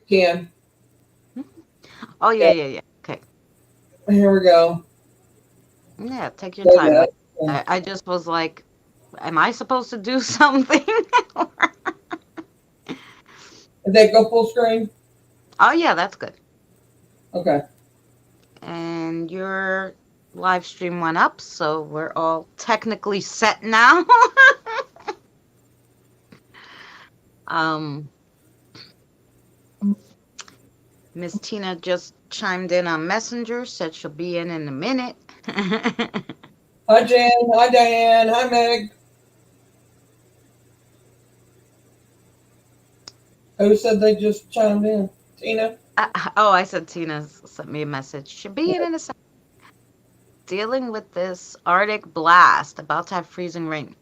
Can. Oh, Yeah. yeah. Okay. Here we go. Yeah, take your So time. yeah. Like, I just was like, am I supposed to do something? Did they go full screen? Oh, yeah, that's good. Okay. And your live stream went up, so we're all technically set now. um, Miss Tina just chimed in on Messenger, said she'll be in a minute. Hi Jan. Hi Diane. Hi Meg. Who said they just chimed in? Tina. Oh, I said Tina sent me a message. Should be in a second. Dealing with this Arctic blast, about to have freezing rain.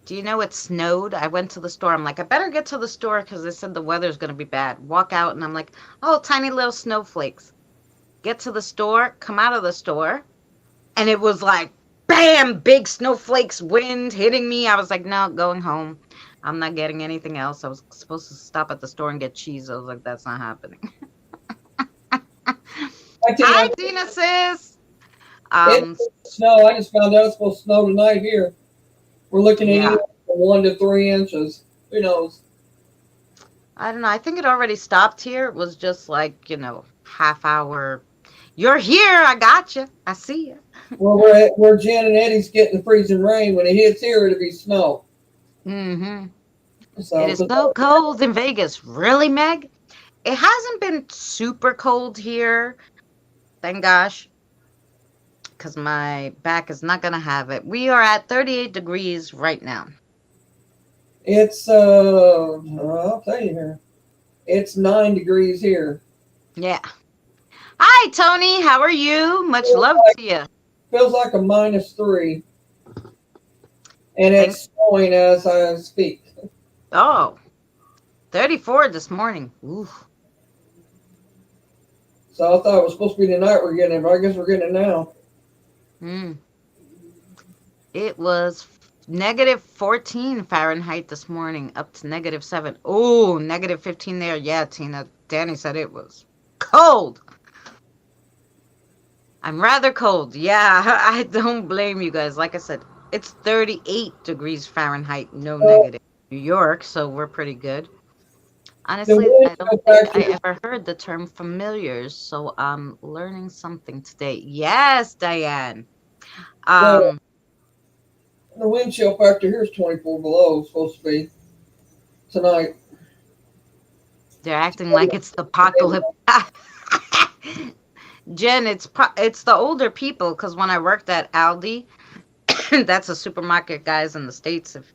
Do you know it snowed? I went to the store. I'm like, I better get to the store because they said the weather's going to be bad. Walk out, and I'm like, oh, tiny little snowflakes. Get to the store, come out of the store, and it was like, bam, big snowflakes, wind hitting me. I was like, no, going home. I'm not getting anything else. I was supposed to stop at the store and get cheese. I was like, that's not happening. Hi Hi, Tina. Tina, sis. It's Um, snow. I just found out it's supposed to snow tonight here. We're looking yeah, anywhere from 1 to 3 inches. Who knows? I don't know. I think it already stopped here. It was just like, half hour. You're here. I got you. I see you. Where Jan and Eddie's getting the freezing rain. When it hits here, it'll be snow. Mm-hmm. It So, is so cold in Vegas. Really, Meg? It hasn't been super cold here. Thank gosh, because my back is not going to have it. We are at 38 degrees right now. it's I'll tell you here. It's 9 degrees here. Yeah. Hi, Tony. How are you? Much Feels love like, to you. feels like a -3, and Thank. it's snowing as I speak. Oh, 34 this morning. Ooh. So I thought it was supposed to be tonight we're getting it, but I guess we're getting it now. Mm. It was negative 14 Fahrenheit this morning, up to -7. Oh, -15 there. Yeah, Tina. Danny said it was cold. I'm rather cold. Yeah, I don't blame you guys. Like I said, it's 38 degrees Fahrenheit, no So negative. New York, so we're pretty good. the Honestly, wind I don't chill think factor I is ever heard the term familiars, so I'm learning something today. Yes, Diane. the Um, the wind chill factor here is 24 below. It's supposed to be tonight. they're acting like it's the apocalypse. Jen, it's the older people because when I worked at Aldi, that's a supermarket, guys, in the States. If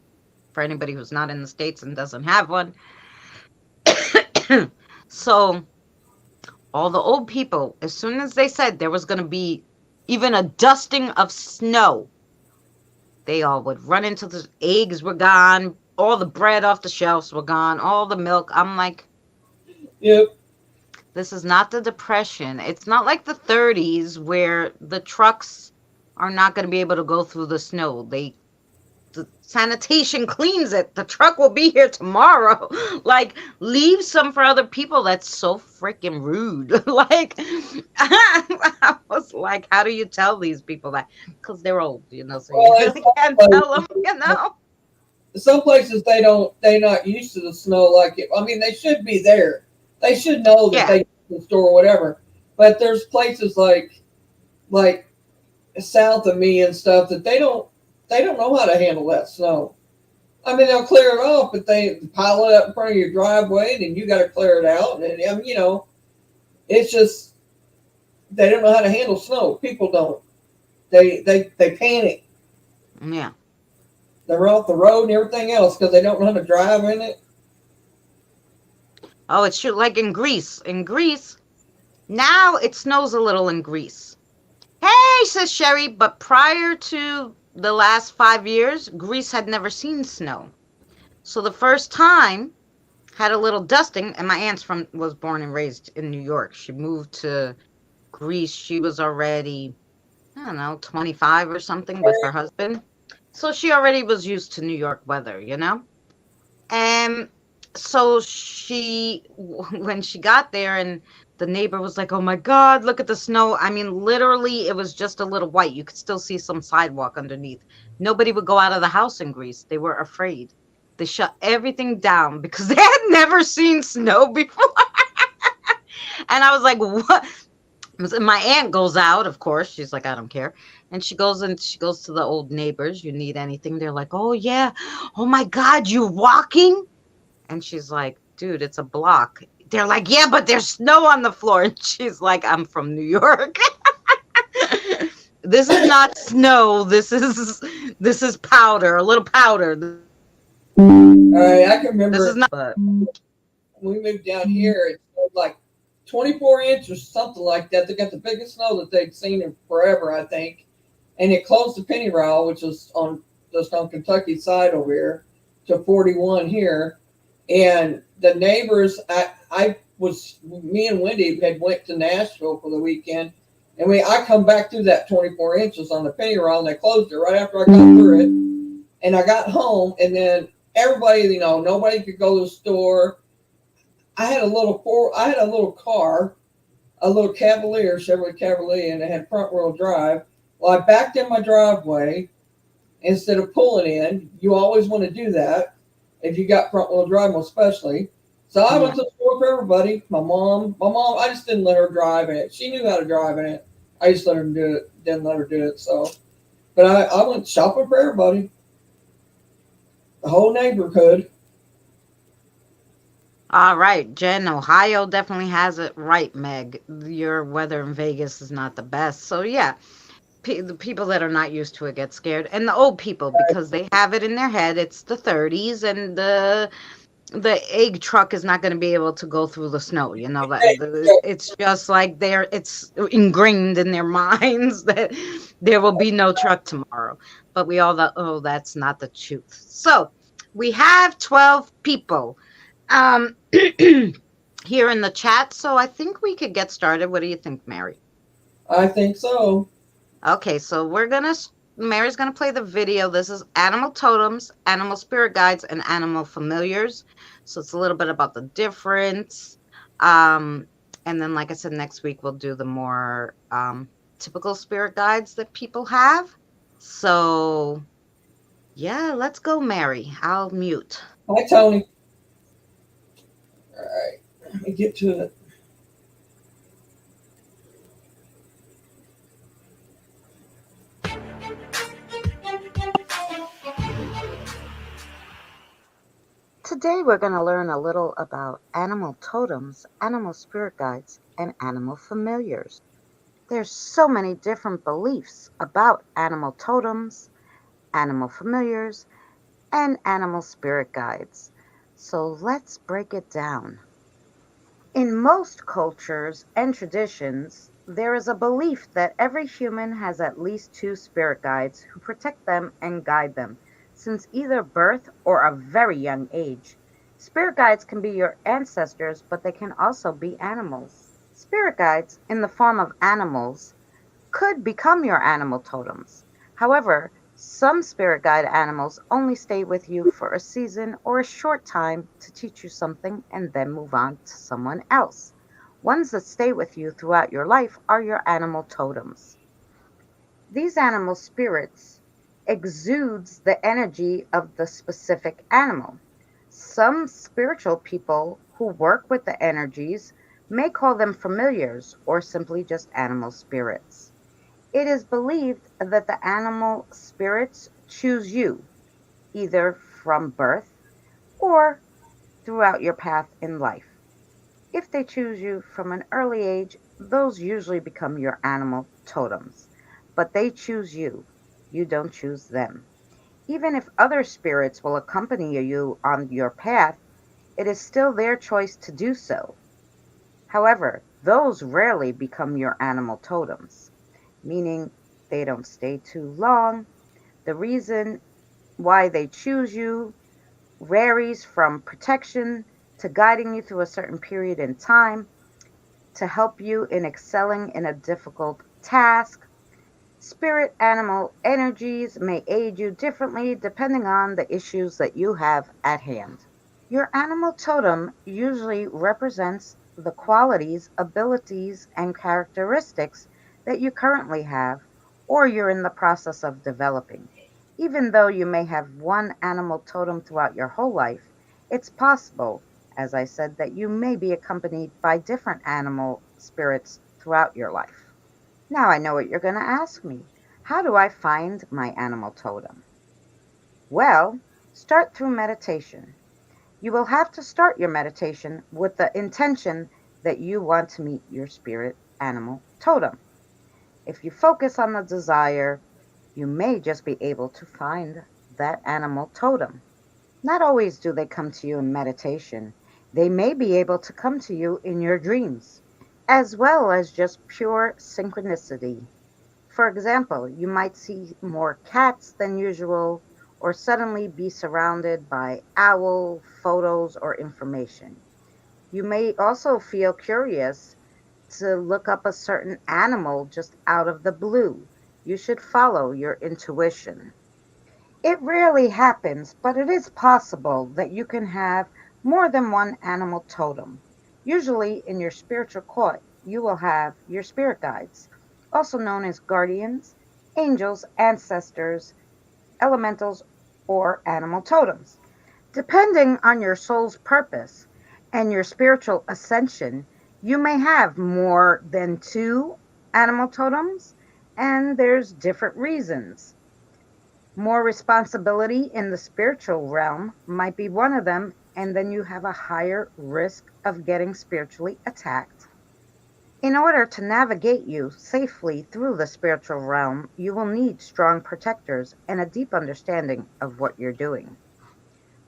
for anybody who's not in the States and doesn't have one, so all the old people, as soon as they said there was going to be even a dusting of snow, they all would run into the eggs were gone, all the bread off the shelves were gone, all the milk. I'm like, Yep. this is not the depression. It's not like the 30s where the trucks are not going to be able to go through the snow. The sanitation cleans it. The truck will be here tomorrow. Like, leave some for other people. That's so freaking rude. Like, I was like, how do you tell these people that? Because they're old, so you Well, really can't tell them. some places they're not used to the snow like it. I mean, they should be there. They should know that Yeah. they can store or whatever. But there's places like south of me and stuff that they don't know how to handle that snow. I mean, they'll clear it off, but they pile it up in front of your driveway, and then you got to clear it out. And I mean, it's just they don't know how to handle snow. People don't. They panic. Yeah. They're off the road and everything else because they don't know how to drive in it. Oh, it's true. Like in Greece. In Greece, now it snows a little in Greece. Hey, says Sherry, but prior to the last 5 years, Greece had never seen snow. So the first time had a little dusting, and my aunt's was born and raised in New York. She moved to Greece. She was already, I don't know, 25 or something with her husband. So she already was used to New York weather. And So when she got there, and the neighbor was like, "Oh my God, look at the snow." I mean, literally, it was just a little white. You could still see some sidewalk underneath. Nobody would go out of the house in Greece. They were afraid. They shut everything down because they had never seen snow before. And I was like, "What?" My aunt goes out, of course. She's like, I don't care. And she goes to the old neighbors. You need anything? They're like, oh yeah. Oh my God, you walking? And she's like, dude, it's a block. They're like, yeah, but there's snow on the floor. And she's like, I'm from New York. This is not snow. This is powder, a little powder. This is not All right, I can but remember when we moved down here, it snowed like 24 inches, something like that. They got the biggest snow that they'd seen in forever, I think. And it closed the penny route, which is on just on Kentucky side over here, to 41 here. And the neighbors, me and Wendy had went to Nashville for the weekend, and I come back through that 24 inches on the penny route, and they closed it right after I got through it. And I got home, and then everybody, nobody could go to the store. I had a little car, a little Cavalier, Chevrolet Cavalier, and it had front wheel drive. Well, I backed in my driveway instead of pulling in. You always want to do that if you got front wheel drive, especially. So I went to the store for everybody. My mom, I just didn't let her drive in it. She knew how to drive in it. I just let her do it, didn't let her do it. So, but I went shopping for everybody, the whole neighborhood. all right, Jen. Ohio definitely has it right, Meg. Your weather in Vegas is not the best. So yeah, the people that are not used to it get scared, and the old people because they have it in their head. It's the 30s, and the egg truck is not going to be able to go through the snow. It's just like it's ingrained in their minds that there will be no truck tomorrow. But we all thought, oh, that's not the truth. So we have 12 people um here in the chat. So I think we could get started. What do you think, Mary? I think so. Okay, so Mary's gonna play the video. This is animal totems, animal spirit guides, and animal familiars. So it's a little bit about the difference. Um, and then, like I said, next week we'll do the more typical spirit guides that people have. So yeah, let's go, Mary. I'll mute. Hi, Tony. All right, let me get to it. Today we're going to learn a little about animal totems, animal spirit guides, and animal familiars. There's so many different beliefs about animal totems, animal familiars, and animal spirit guides. So let's break it down. In most cultures and traditions, there is a belief that every human has at least two spirit guides who protect them and guide them since either birth or a very young age. Spirit guides can be your ancestors, but they can also be animals. Spirit guides, in the form of animals, could become your animal totems. However, some spirit guide animals only stay with you for a season or a short time to teach you something and then move on to someone else. Ones that stay with you throughout your life are your animal totems. These animal spirits exudes the energy of the specific animal. Some spiritual people who work with the energies may call them familiars or simply just animal spirits. It is believed that the animal spirits choose you, either from birth or throughout your path in life. If they choose you from an early age, those usually become your animal totems. But they choose you, you don't choose them. Even if other spirits will accompany you on your path, it is still their choice to do so. However, those rarely become your animal totems, meaning they don't stay too long. The reason why they choose you varies from protection to guiding you through a certain period in time to help you in excelling in a difficult task. Spirit animal energies may aid you differently depending on the issues that you have at hand. Your animal totem usually represents the qualities, abilities, and characteristics that you currently have or you're in the process of developing. Even though you may have one animal totem throughout your whole life, it's possible, as I said, that you may be accompanied by different animal spirits throughout your life. Now I know what you're going to ask me. How do I find my animal totem? Well, start through meditation. You will have to start your meditation with the intention that you want to meet your spirit animal totem. If you focus on the desire, you may just be able to find that animal totem. Not always do they come to you in meditation. They may be able to come to you in your dreams, as well as just pure synchronicity. For example, you might see more cats than usual, or suddenly be surrounded by owl photos or information. You may also feel curious to look up a certain animal just out of the blue. You should follow your intuition. It rarely happens, but it is possible that you can have more than one animal totem. Usually, in your spiritual court, you will have your spirit guides, also known as guardians, angels, ancestors, elementals, or animal totems. Depending on your soul's purpose and your spiritual ascension, you may have more than two animal totems, and there's different reasons. More responsibility in the spiritual realm might be one of them, and then you have a higher risk of getting spiritually attacked. In order to navigate you safely through the spiritual realm, you will need strong protectors and a deep understanding of what you're doing.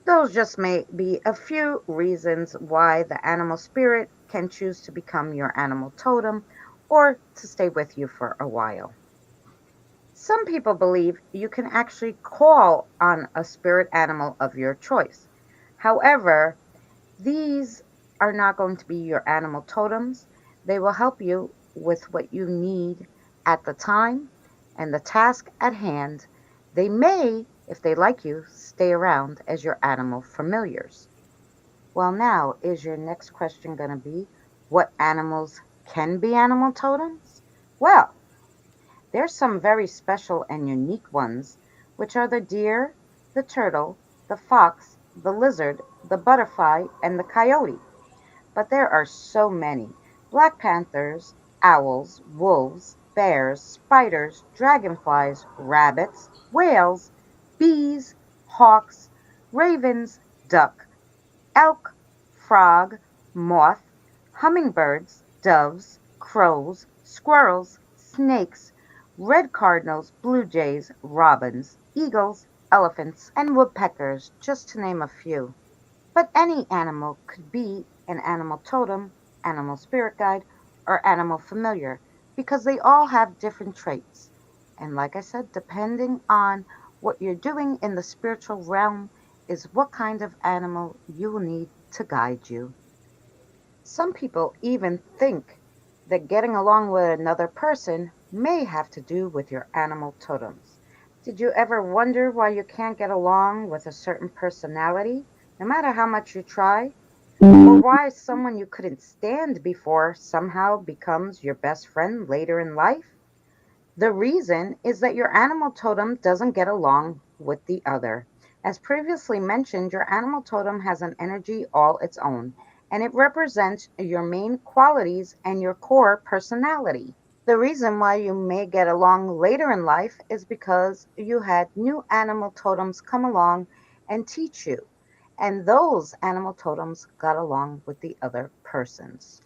Those just may be a few reasons why the animal spirit can choose to become your animal totem or to stay with you for a while. Some people believe you can actually call on a spirit animal of your choice. However, these are not going to be your animal totems. They will help you with what you need at the time and the task at hand. They may, if they like you, stay around as your animal familiars. Well, now, is your next question going to be what animals can be animal totems? Well, there's some very special and unique ones, which are the deer, the turtle, the fox, the lizard, the butterfly, and the coyote. But there are so many: black panthers, owls, wolves, bears, spiders, dragonflies, rabbits, whales, bees, hawks, ravens, duck, elk, frog, moth, hummingbirds, doves, crows, squirrels, snakes, red cardinals, blue jays, robins, eagles, elephants, and woodpeckers, just to name a few. But any animal could be an animal totem, animal spirit guide, or animal familiar because they all have different traits. And like I said, depending on what you're doing in the spiritual realm, is what kind of animal you will need to guide you. Some people even think that getting along with another person may have to do with your animal totems. Did you ever wonder why you can't get along with a certain personality, no matter how much you try? Or why someone you couldn't stand before somehow becomes your best friend later in life? The reason is that your animal totem doesn't get along with the other. As previously mentioned, your animal totem has an energy all its own, and it represents your main qualities and your core personality. The reason why you may get along later in life is because you had new animal totems come along and teach you, and those animal totems got along with the other persons.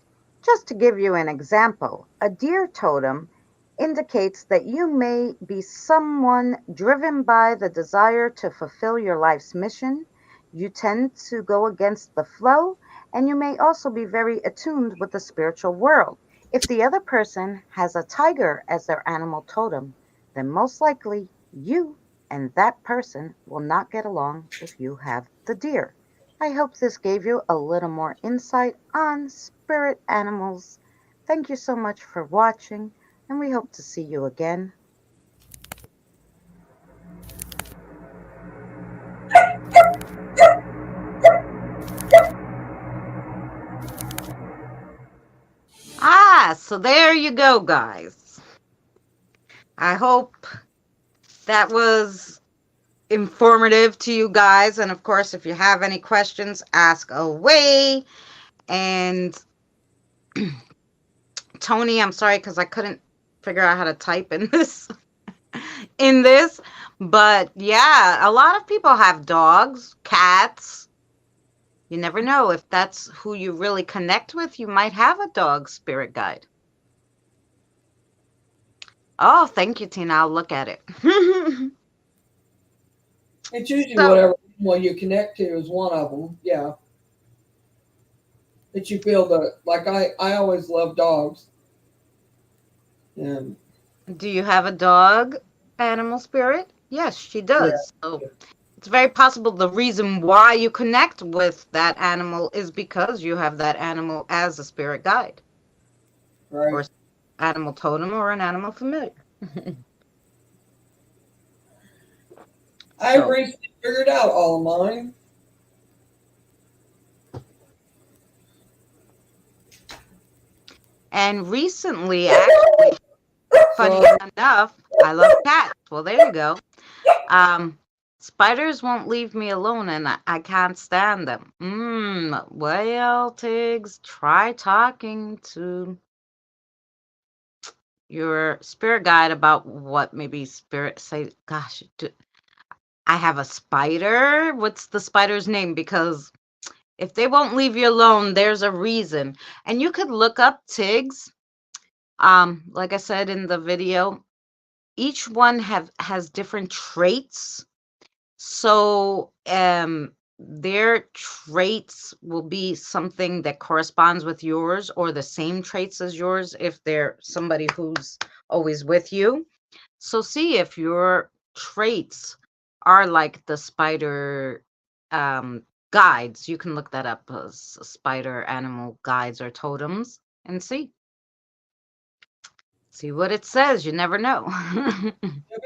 Just to give you an example, a deer totem indicates that you may be someone driven by the desire to fulfill your life's mission. You tend to go against the flow, and you may also be very attuned with the spiritual world. If the other person has a tiger as their animal totem, then most likely you and that person will not get along if you have the deer. I hope this gave you a little more insight on spirit animals. Thank you so much for watching, and we hope to see you again. blast. So there you go, guys. I hope that was informative to you guys. And of course, if you have any questions, ask away. And Tony, I'm sorry because I couldn't figure out how to type in this. But yeah, a lot of people have dogs, cats. You never know if that's who you really connect with. You might have a dog spirit guide. Oh, thank you, Tina. I'll look at it. It's usually So, whatever one you connect to is one of them. Yeah. That you feel like I always love dogs. And do you have a dog animal spirit? Yes, she yeah, does. So it's very possible the reason why you connect with that animal is because you have that animal as a spirit guide or right. animal totem or an animal familiar. I So, recently figured out all of mine. and recently, actually, funny So enough, I love cats. Well, there you go. Um, Spiders won't leave me alone, and I can't stand them. Well, Tiggs, try talking to your spirit guide about what maybe spirit say. Gosh, I have a spider. What's the spider's name? Because if they won't leave you alone, there's a reason. And you could look up Tiggs. Like I said in the video, each one has different traits. So their traits will be something that corresponds with yours or the same traits as yours if they're somebody who's always with you. So see if your traits are like the spider guides. You can look that up as spider animal guides or totems and see. See what it says. You never know. you'll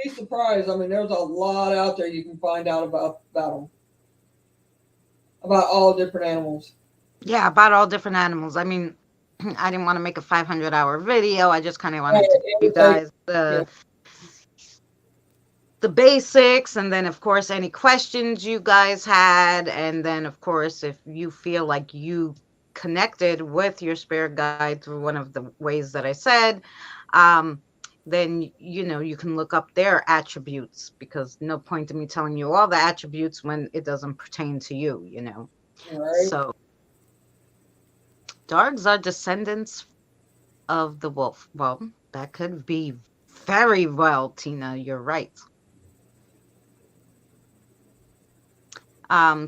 be surprised. I mean, there's a lot out there you can find out about them, about all different animals. Yeah, about all different animals. I mean, I didn't want to make a 500-hour video. I just kind of Right, wanted to give you guys yeah, the basics, and then of course any questions you guys had, and then of course if you feel like you connected with your spirit guide through one of the ways that I said, then you can look up their attributes, because no point in me telling you all the attributes when it doesn't pertain to you. right. So dogs are descendants of the wolf. Well, that could be very well, Tina. You're right.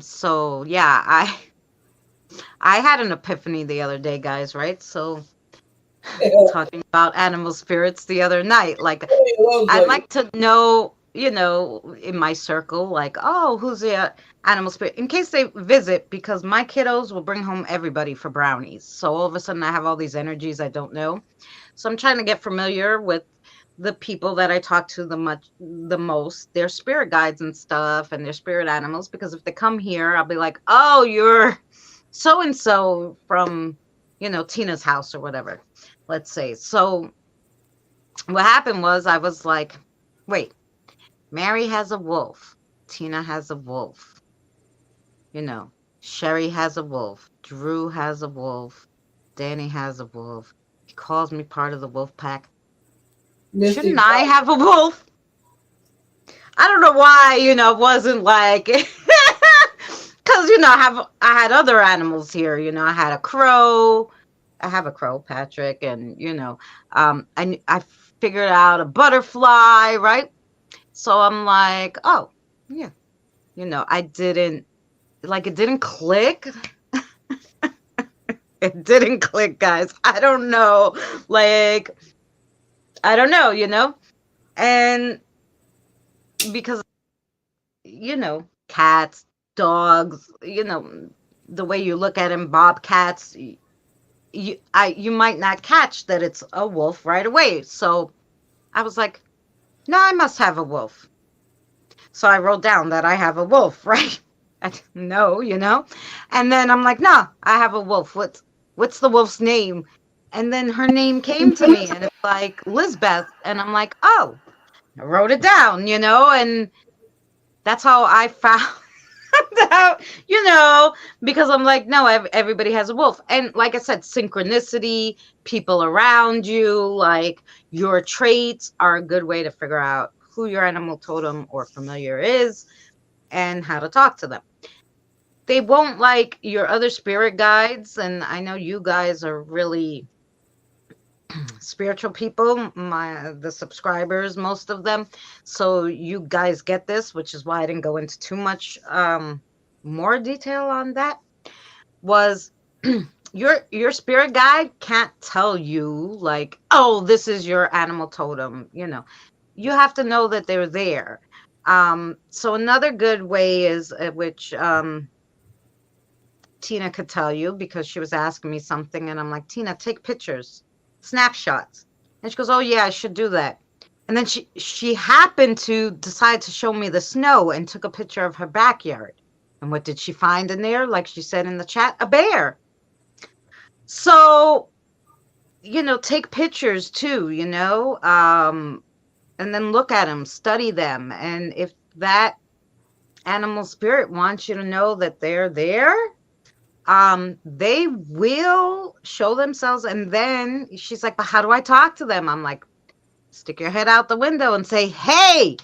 So yeah, I had an epiphany the other day, guys, right? So Yeah, talking about animal spirits the other night, like it was I'd like, like to know, in my circle, like, oh, who's the animal spirit? In case they visit, because my kiddos will bring home everybody for brownies. So all of a sudden I have all these energies I don't know. So I'm trying to get familiar with the people that I talk to the most, their spirit guides and stuff and their spirit animals, because if they come here, I'll be like, oh, you're so and so from, Tina's house or whatever, let's say. So what happened was I was like, wait, Mary has a wolf. Tina has a wolf. You know, Sherry has a wolf. Drew has a wolf. Danny has a wolf. He calls me part of the wolf pack. Misty. Shouldn't I have a wolf? I don't know why, it wasn't like, because, I had other animals here. I had a crow. I have a crow, Patrick, and, I figured out a butterfly, right? So I'm like, oh, yeah, I didn't, like, it didn't click. It didn't click, guys. I don't know. Like, I don't know. And because, cats, dogs, the way you look at them, bobcats, you might not catch that it's a wolf right away. So I was like, no, I must have a wolf. So I wrote down that I have a wolf, right? I didn't know. And then I'm like, no, I have a wolf. What's the wolf's name? And then her name came to me, and it's like Lizbeth, and I'm like, oh, I wrote it down, and that's how I found out, because I'm like, no, everybody has a wolf. And like I said, synchronicity, people around you, like your traits are a good way to figure out who your animal totem or familiar is and how to talk to them. They won't like your other spirit guides, and I know you guys are really spiritual people, the subscribers, most of them, so you guys get this, which is why I didn't go into too much more detail on that. Was your spirit guide can't tell you like, oh, this is your animal totem. You have to know that they're there. So another good way is which Tina could tell you, because she was asking me something and I'm like, Tina, take pictures, snapshots. And she goes, oh yeah, I should do that. And then she happened to decide to show me the snow and took a picture of her backyard. And what did she find in there? Like she said in the chat, a bear. So, take pictures too, and then look at them, study them. And if that animal spirit wants you to know that they're there, they will show themselves. And then she's like, but how do I talk to them? I'm like, stick your head out the window and say, hey,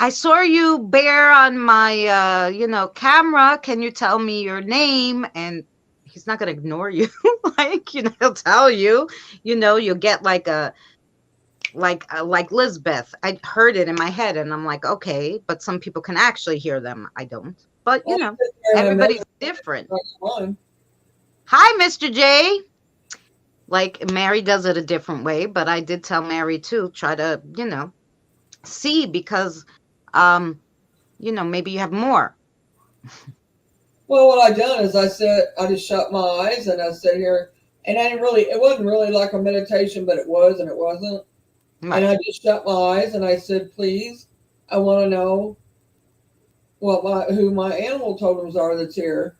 I saw you, bear, on my camera, can you tell me your name? And he's not going to ignore you. Like, he'll tell you, you'll get like Lizbeth. I heard it in my head and I'm like, okay, but some people can actually hear them. I don't, but everybody's different. Hi, Mr. J. Like Mary does it a different way, but I did tell Mary to try to, see, because, maybe you have more. Well, what I done is I just shut my eyes and I sat here, and it wasn't really like a meditation, but it was and it wasn't. Right. And I just shut my eyes and I said, please, I want to know who my animal totems are that's here.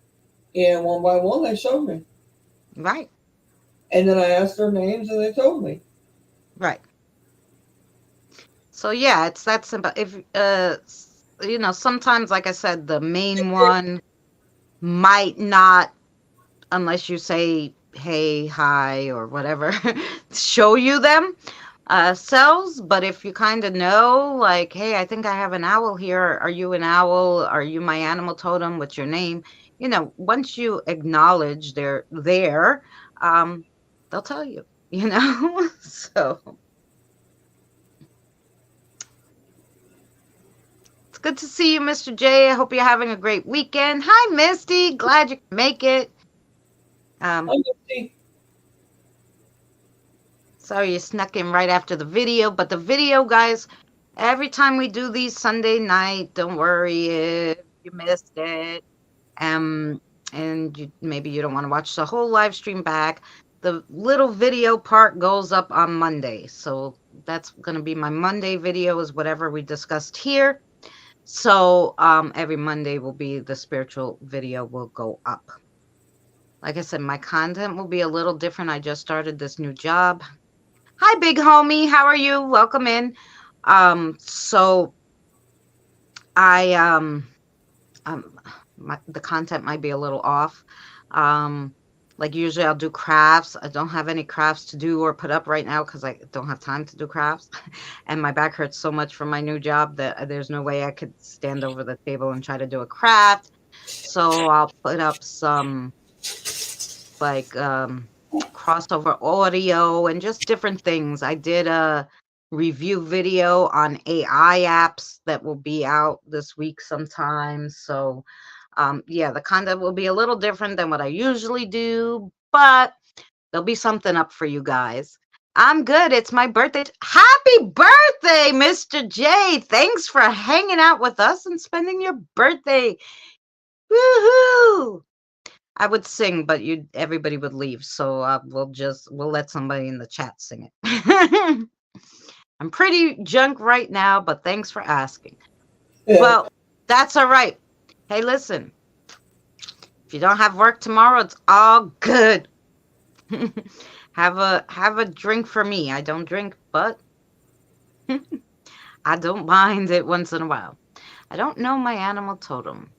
And one by one, they showed me. Right. And then I asked their names and they told me. Right. So yeah, it's that simple. If sometimes, like I said, the main one might not, unless you say hey, hi, or whatever, show you them cells. But if you kind of know, like, hey, I think I have an owl here. Are you an owl? Are you my animal totem? What's your name? Once you acknowledge they're there, they'll tell you, so. It's good to see you, Mr. J. I hope you're having a great weekend. Hi, Misty. Glad you can make it. Hi, Misty. Sorry you snuck in right after the video, but the video, guys, every time we do these Sunday night, don't worry if you missed it. And maybe you don't want to watch the whole live stream back. The little video part goes up on Monday. So that's going to be my Monday video, is whatever we discussed here. So every Monday will be the spiritual video will go up. Like I said, my content will be a little different. I just started this new job. Hi, big homie. How are you? Welcome in. So I the content might be a little off. Like usually I'll do crafts. I don't have any crafts to do or put up right now because I don't have time to do crafts. And my back hurts so much from my new job that there's no way I could stand over the table and try to do a craft. So I'll put up some like crossover audio and just different things. I did a review video on AI apps that will be out this week sometime. So yeah, the content will be a little different than what I usually do, but there'll be something up for you guys. I'm good. It's my birthday. Happy birthday, Mr. J. Thanks for hanging out with us and spending your birthday. Woohoo! I would sing, but everybody would leave. So we'll let somebody in the chat sing it. I'm pretty junk right now, but thanks for asking. Yeah. Well, that's all right. Hey, listen, if you don't have work tomorrow, it's all good. Have a drink for me. I don't drink, but I don't mind it once in a while. I don't know my animal totem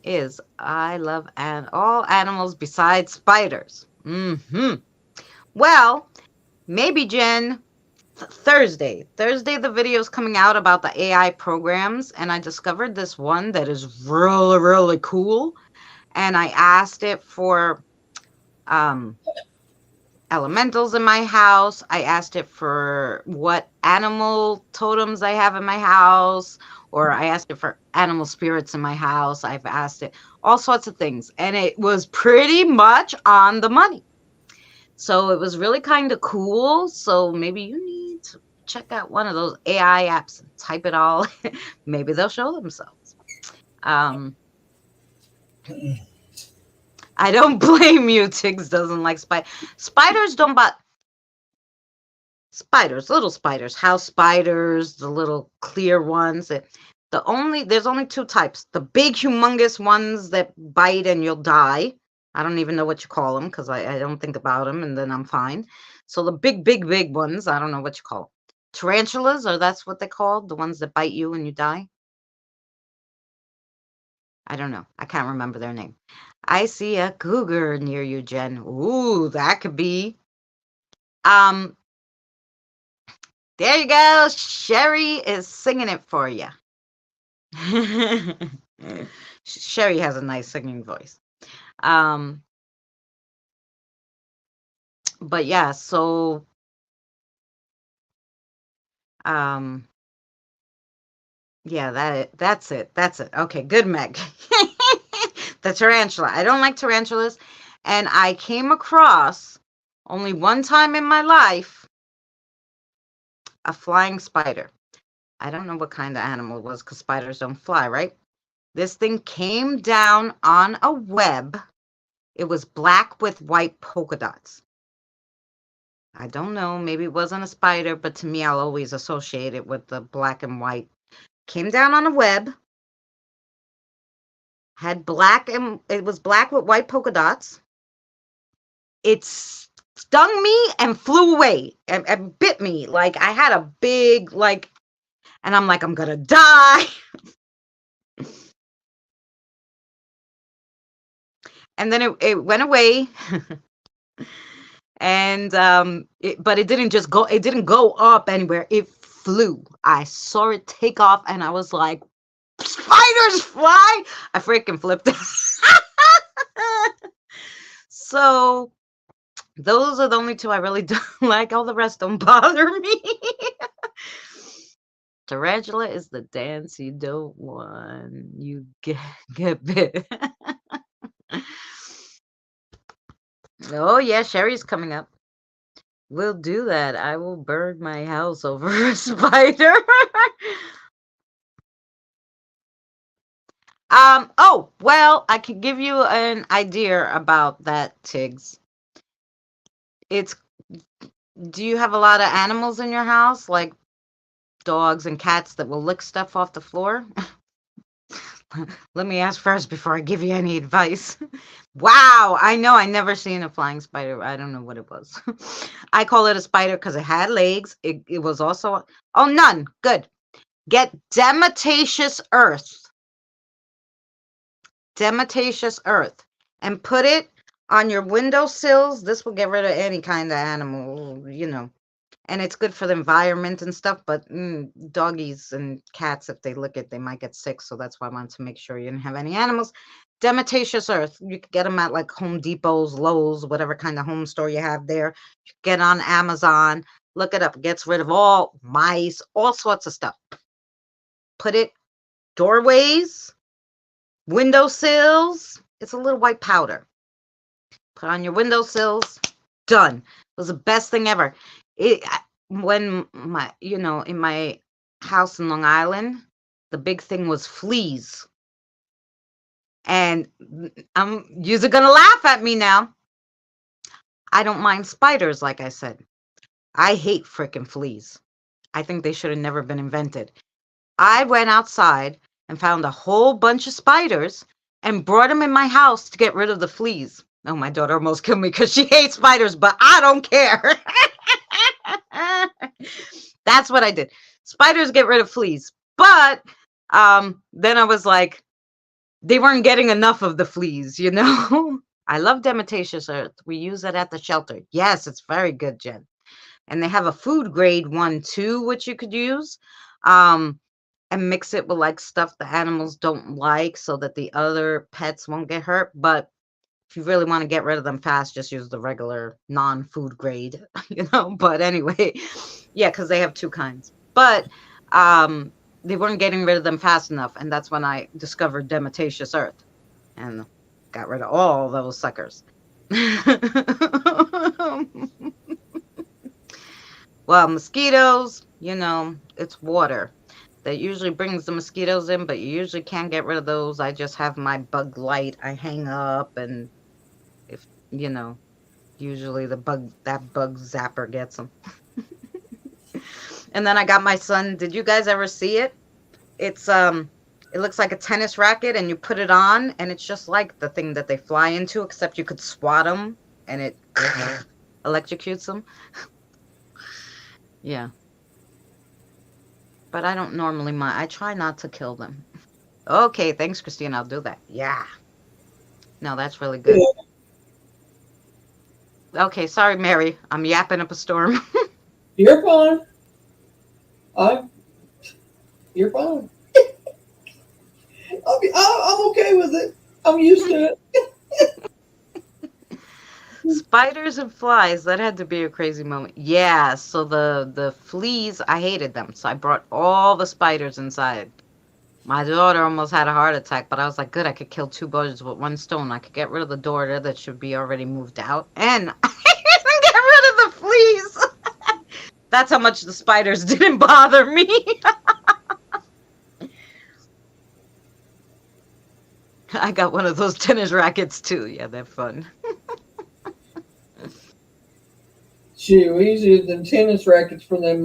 is. I love all animals besides spiders. Well, maybe Jen. Thursday. Thursday, the video is coming out about the AI programs, and I discovered this one that is really, really cool. And I asked it for um, elementals in my house. I asked it for what animal totems I have in my house, or I asked it for animal spirits in my house. I've asked it all sorts of things, and it was pretty much on the money. So it was really kind of cool. So maybe you need to check out one of those AI apps and type it all. Maybe they'll show themselves. I don't blame you. Tiggs doesn't like spiders. Spiders don't bother. Spiders, little spiders, house spiders, the little clear ones. There's only two types. The big, humongous ones that bite and you'll die. I don't even know what you call them because I don't think about them and then I'm fine. So the big, big, big ones, I don't know what you call them. Tarantulas, or that's what they call the ones that bite you and you die. I don't know. I can't remember their name. I see a cougar near you, Jen. Ooh, that could be. There you go. Sherry is singing it for you. Sherry has a nice singing voice. But yeah, so yeah, that's it. Okay, good, Meg. The tarantula. I don't like tarantulas, and I came across only one time in my life a flying spider. I don't know what kind of animal it was because spiders don't fly, right? This thing came down on a web. It was black with white polka dots. I don't know. Maybe it wasn't a spider, but to me, I'll always associate it with the black and white. Came down on a web. Had black and it was black with white polka dots. It stung me and flew away and bit me. Like I had a big and I'm like, I'm gonna die. And then it went away. And but it didn't just go. It didn't go up anywhere. It flew. I saw it take off, and I was like, "Spiders fly!" I freaking flipped it. So those are the only two I really don't like. All the rest don't bother me. Tarantula is the dance you don't want. You get bit. Oh yeah, Sherry's coming up. We'll do that. I will burn my house over a spider. Oh, well, I can give you an idea about that, Tiggs. Do you have a lot of animals in your house, like dogs and cats that will lick stuff off the floor? Let me ask first before I give you any advice. Wow, I know. I never seen a flying spider. I don't know what it was. I call it a spider because it had legs. It was also... Oh, none. Good. Get Demataceous earth. Demataceous earth. And put it on your windowsills. This will get rid of any kind of animal, And it's good for the environment and stuff, but doggies and cats, if they lick it, they might get sick. So that's why I wanted to make sure you didn't have any animals. Demataceous earth. You could get them at like Home Depots, Lowe's, whatever kind of home store you have there. You get on Amazon. Look it up. It gets rid of all mice, all sorts of stuff. Put it doorways, windowsills. It's a little white powder. Put on your windowsills. Done. It was the best thing ever. When in my house in Long Island, the big thing was fleas. And you're gonna laugh at me now. I don't mind spiders, like I said. I hate frickin' fleas. I think they should have never been invented. I went outside and found a whole bunch of spiders and brought them in my house to get rid of the fleas. Oh, my daughter almost killed me because she hates spiders, but I don't care. That's what I did. Spiders get rid of fleas. But then I was like, they weren't getting enough of the fleas, you know? I love Demetaceous Earth. We use it at the shelter. Yes, it's very good, Jen. And they have a food grade one too, which you could use. And mix it with like stuff the animals don't like so that the other pets won't get hurt. But if you really want to get rid of them fast, just use the regular non-food grade, you know. But anyway, yeah, because they have two kinds. But they weren't getting rid of them fast enough, and that's when I discovered Demetaceous Earth and got rid of all those suckers. Well, mosquitoes, you know, it's water that usually brings the mosquitoes in, but you usually can't get rid of those. I just have my bug light I hang up, and if you know, usually that bug zapper gets them. And then I got my son. Did you guys ever see it? It's it looks like a tennis racket, and you put it on, and it's just like the thing that they fly into, except you could swat them, and it electrocutes them. Yeah. But I don't normally mind. I try not to kill them. Okay, thanks, Christina. I'll do that. Yeah. No, that's really good. Okay, sorry, Mary. I'm yapping up a storm. You're fine. You're fine. I'm okay with it. I'm used to it. Spiders and flies, that had to be a crazy moment. Yeah, so the fleas, I hated them. So I brought all the spiders inside. My daughter almost had a heart attack, but I was like, good, I could kill two birds with one stone. I could get rid of the daughter that should be already moved out, and I get rid of the fleas. That's how much the spiders didn't bother me. I got one of those tennis rackets too. Yeah, they're fun. Shoot, we used them tennis rackets for them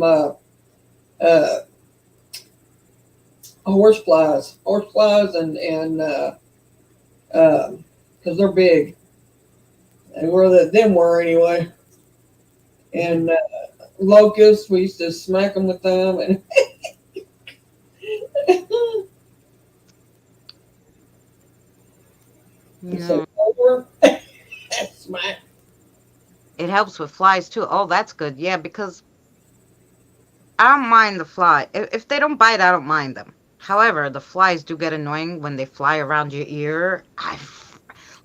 horseflies, and because they're big, and them were anyway. And locusts, we used to smack them with them, and so over, smack. It helps with flies too. Oh, that's good. Yeah, because I don't mind the fly. If they don't bite, I don't mind them. However, the flies do get annoying when they fly around your ear.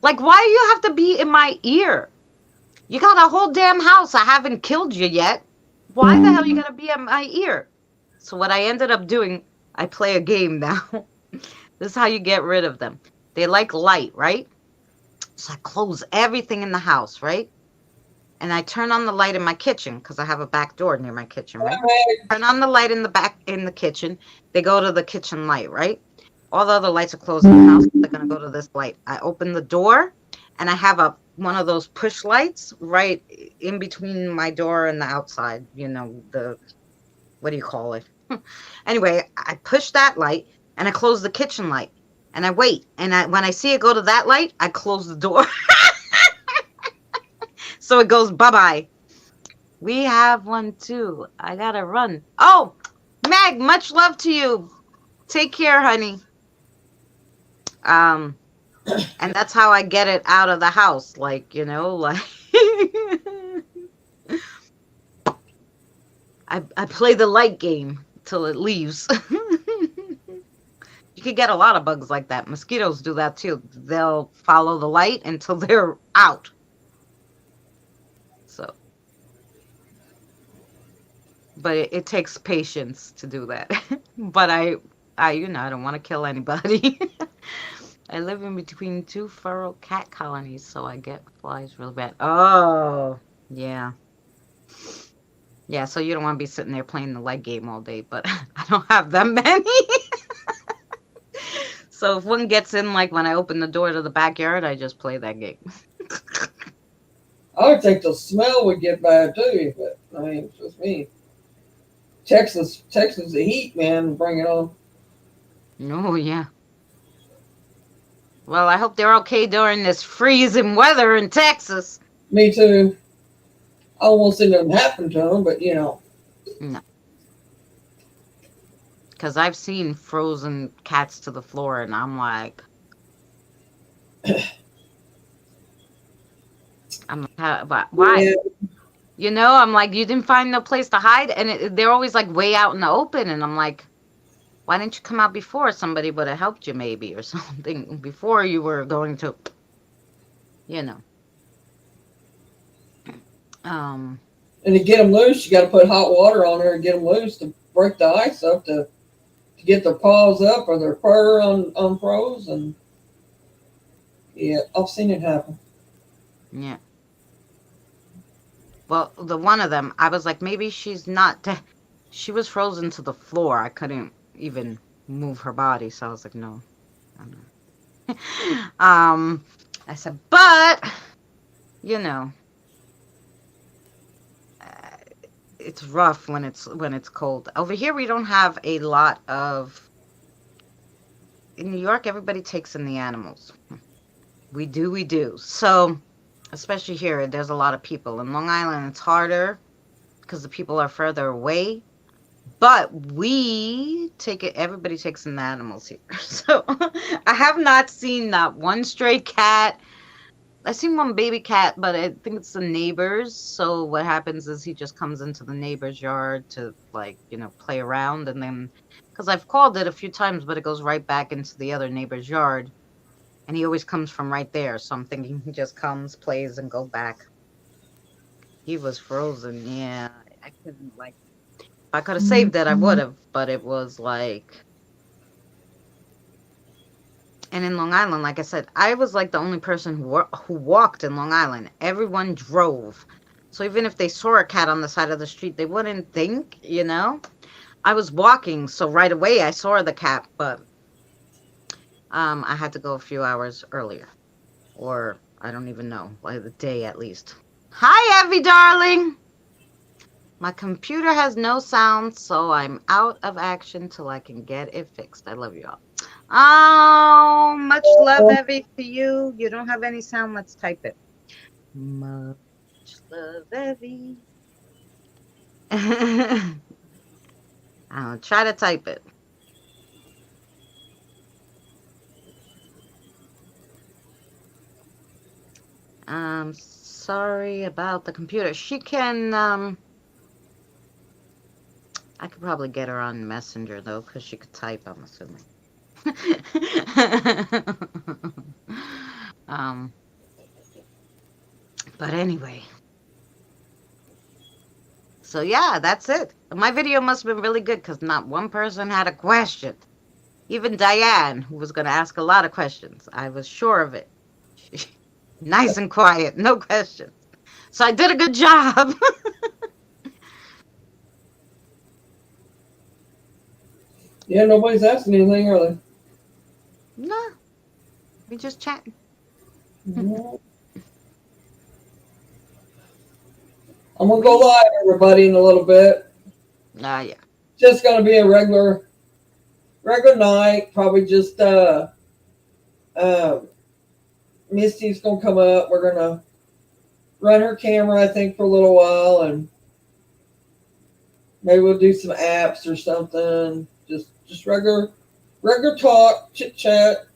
Like, why do you have to be in my ear? You got a whole damn house. I haven't killed you yet. Why the hell you gotta be in my ear? So what I ended up doing, I play a game now. This is how you get rid of them. They like light, right? So I close everything in the house, right? And I turn on the light in my kitchen because I have a back door near my kitchen, right? Turn on the light in the kitchen. They go to the kitchen light, right? All the other lights are closed in the house. They're gonna go to this light. I open the door, and I have one of those push lights right in between my door and the outside. You know, what do you call it? Anyway, I push that light, and I close the kitchen light, and I wait. And when I see it go to that light, I close the door. So it goes bye-bye. We have one too. I gotta run. Oh, Meg, much love to you. Take care, honey. And that's how I get it out of the house. Like, you know, like I play the light game till it leaves. You could get a lot of bugs like that. Mosquitoes do that too. They'll follow the light until they're out. So, but it takes patience to do that. But I I don't want to kill anybody. I live in between two feral cat colonies, so I get flies real bad. Oh, yeah. Yeah, so you don't want to be sitting there playing the light game all day, but I don't have that many. So if one gets in, like when I open the door to the backyard, I just play that game. I would think the smell would get bad too, but I mean, it's just me. Texas, the heat, man, bring it on. Oh, yeah. Well, I hope they're okay during this freezing weather in Texas. Me too. I almost seen nothing happen to them, but No, because I've seen frozen cats to the floor, and I'm like, why? yeah, I'm like, you didn't find no place to hide, and they're always like way out in the open, and I'm like, why didn't you come out before? Somebody would have helped you maybe or something before you were going to, you know. Um, and to get them loose, you got to put hot water on there and get them loose to break the ice up to get their paws up or their fur on froze. And yeah, I've seen it happen. yeah. Well, the one of them, I was like, maybe she's not. She was frozen to the floor. I couldn't even move her body, so I was like, no, I'm not. I said, but you know, uh, it's rough when it's cold. Over here, we don't have a lot of. In New York, everybody takes in the animals. We do. So, especially here, there's a lot of people. In Long Island, it's harder because the people are further away. But we take it, everybody takes in the animals here. So I have not seen that one stray cat. I've seen one baby cat, but I think it's the neighbors. So what happens is he just comes into the neighbor's yard to play around, and then because I've called it a few times, but it goes right back into the other neighbor's yard, and he always comes from right there. So I'm thinking he just comes, plays, and go back. He was frozen. Yeah, I couldn't like. If I could have saved it, I would have, but it was like. And in Long Island, like I said, I was like the only person who walked in Long Island. Everyone drove. So even if they saw a cat on the side of the street, they wouldn't think. I was walking, so right away I saw the cat, but I had to go a few hours earlier. Or I don't even know, like the day at least. Hi, Evie, darling. My computer has no sound, so I'm out of action till I can get it fixed. I love you all. Oh, much love, Evie, to you. You don't have any sound. Let's type it. Much love, Evie. I'll try to type it. I'm sorry about the computer. She can, I could probably get her on Messenger, though, because she could type, I'm assuming. um, but anyway. So yeah, that's it. My video must have been really good because not one person had a question. Even Diane, who was going to ask a lot of questions, I was sure of it. Nice and quiet, no questions. So I did a good job. Yeah, nobody's asking anything, are they? No, we just chatting. No. I'm gonna go live, everybody, in a little bit. Yeah. Just gonna be a regular night. Probably just uh, Misty's gonna come up. We're gonna run her camera, I think, for a little while, and maybe we'll do some apps or something. Just regular talk, chit chat.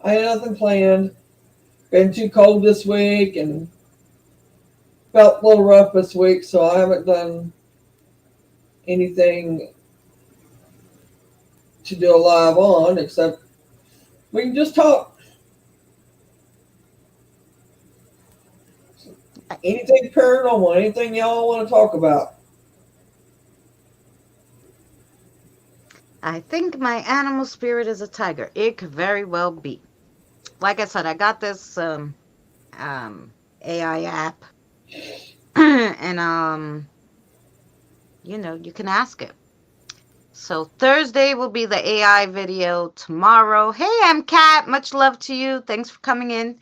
I had nothing planned. Been too cold this week and felt a little rough this week, so I haven't done anything to do a live on except we can just talk. Anything paranormal, anything y'all want to talk about. I think my animal spirit is a tiger. It could very well be. Like I said, I got this AI app, and you can ask it. So Thursday will be the AI video. Tomorrow, hey, I'm Kat. Much love to you. Thanks for coming in.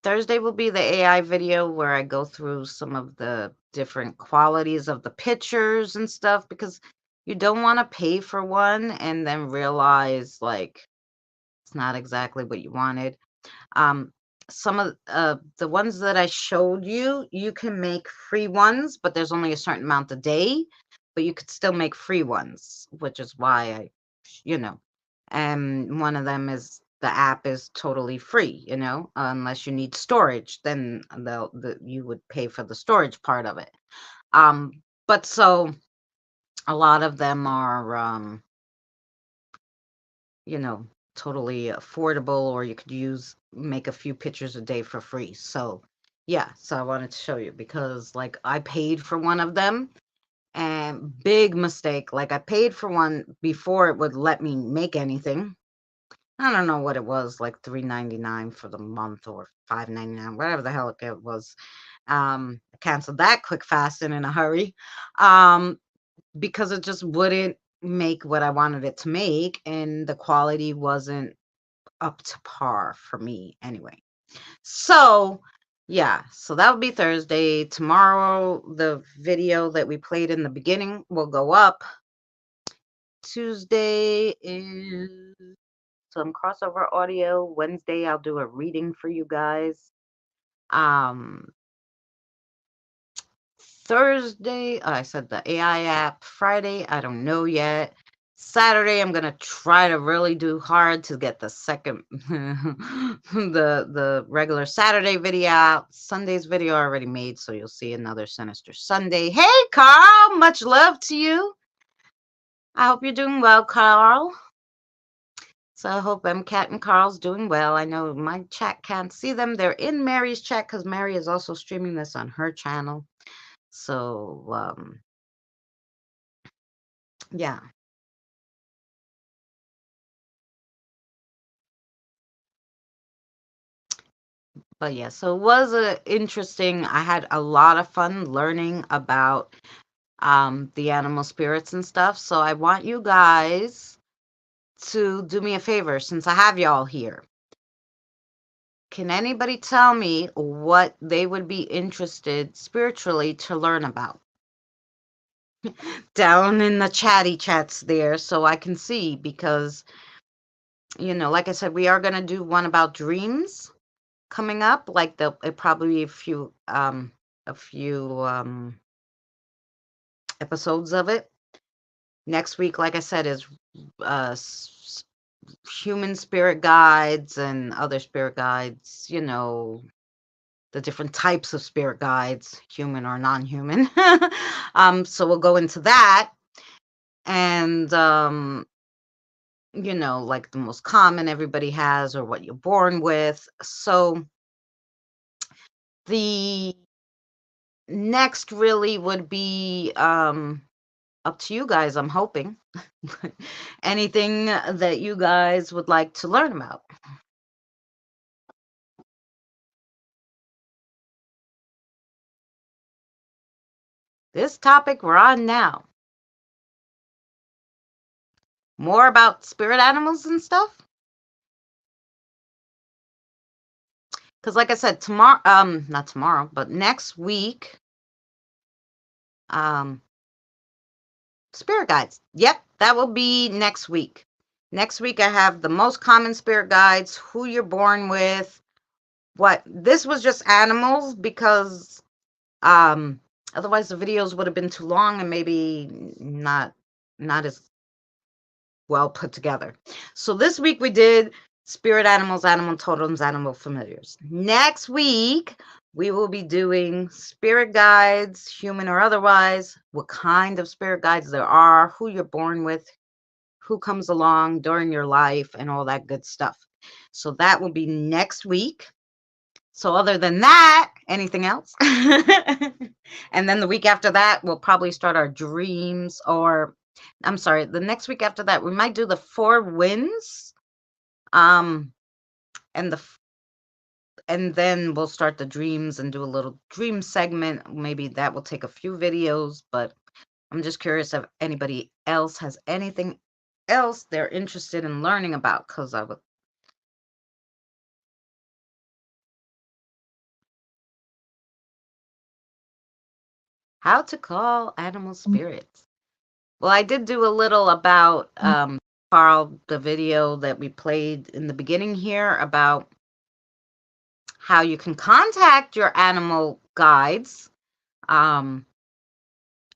Thursday will be the AI video where I go through some of the different qualities of the pictures and stuff because You don't want to pay for one and then realize like it's not exactly what you wanted. Um, some of the ones that I showed you, you can make free ones, but there's only a certain amount a day, but you could still make free ones, which is why I, you know, and one of them is the app is totally free, unless you need storage, then you would pay for the storage part of it. Um, but so a lot of them are, you know, totally affordable, or you could make a few pictures a day for free. So yeah, so I wanted to show you because like I paid for one of them and big mistake. Like I paid for one before it would let me make anything. I don't know what it was, like $3.99 for the month or $5.99, whatever the hell it was. I canceled that quick, fast, and in a hurry. Because it just wouldn't make what I wanted it to make, and the quality wasn't up to par for me anyway. So, yeah, so that would be Thursday. Tomorrow, the video that we played in the beginning will go up. Tuesday is some crossover audio. Wednesday, I'll do a reading for you guys. Um, Thursday, I said the AI app. Friday, I don't know yet. Saturday, I'm gonna try to really do hard to get the second, the regular Saturday video out. Sunday's video I already made, so you'll see another Sinister Sunday. Hey, Carl, much love to you. I hope you're doing well, Carl. So I hope Cat and Carl's doing well. I know my chat can't see them. They're in Mary's chat because Mary is also streaming this on her channel. So, yeah. But yeah, so it was interesting. I had a lot of fun learning about the animal spirits and stuff. So I want you guys to do me a favor since I have y'all here. Can anybody tell me what they would be interested spiritually to learn about? Down in the chatty chats there so I can see, because like I said, we are going to do one about dreams coming up, like it probably be a few episodes of it. Next week, like I said, is human spirit guides and other spirit guides, the different types of spirit guides, human or non-human. So we'll go into that. And like the most common everybody has, or what you're born with. So the next really would be up to you guys, I'm hoping. Anything that you guys would like to learn about. This topic we're on now. More about spirit animals and stuff. Because like I said, tomorrow, not tomorrow, but next week, spirit guides. Yep, that will be next week. Next week, I have the most common spirit guides, who you're born with, what. This was just animals because otherwise the videos would have been too long and maybe not as well put together. So this week we did spirit animals, animal totems, animal familiars. Next week, we will be doing spirit guides, human or otherwise, what kind of spirit guides there are, who you're born with, who comes along during your life, and all that good stuff. So that will be next week. So other than that, anything else? And then the week after that, we'll probably start our dreams, or I'm sorry, the next week after that, we might do the 4 winds. And then we'll start the dreams and do a little dream segment. Maybe that will take a few videos, but I'm just curious if anybody else has anything else they're interested in learning about, because I would. How to call animal spirits. Well, I did do a little about Carl, the video that we played in the beginning here about how you can contact your animal guides, the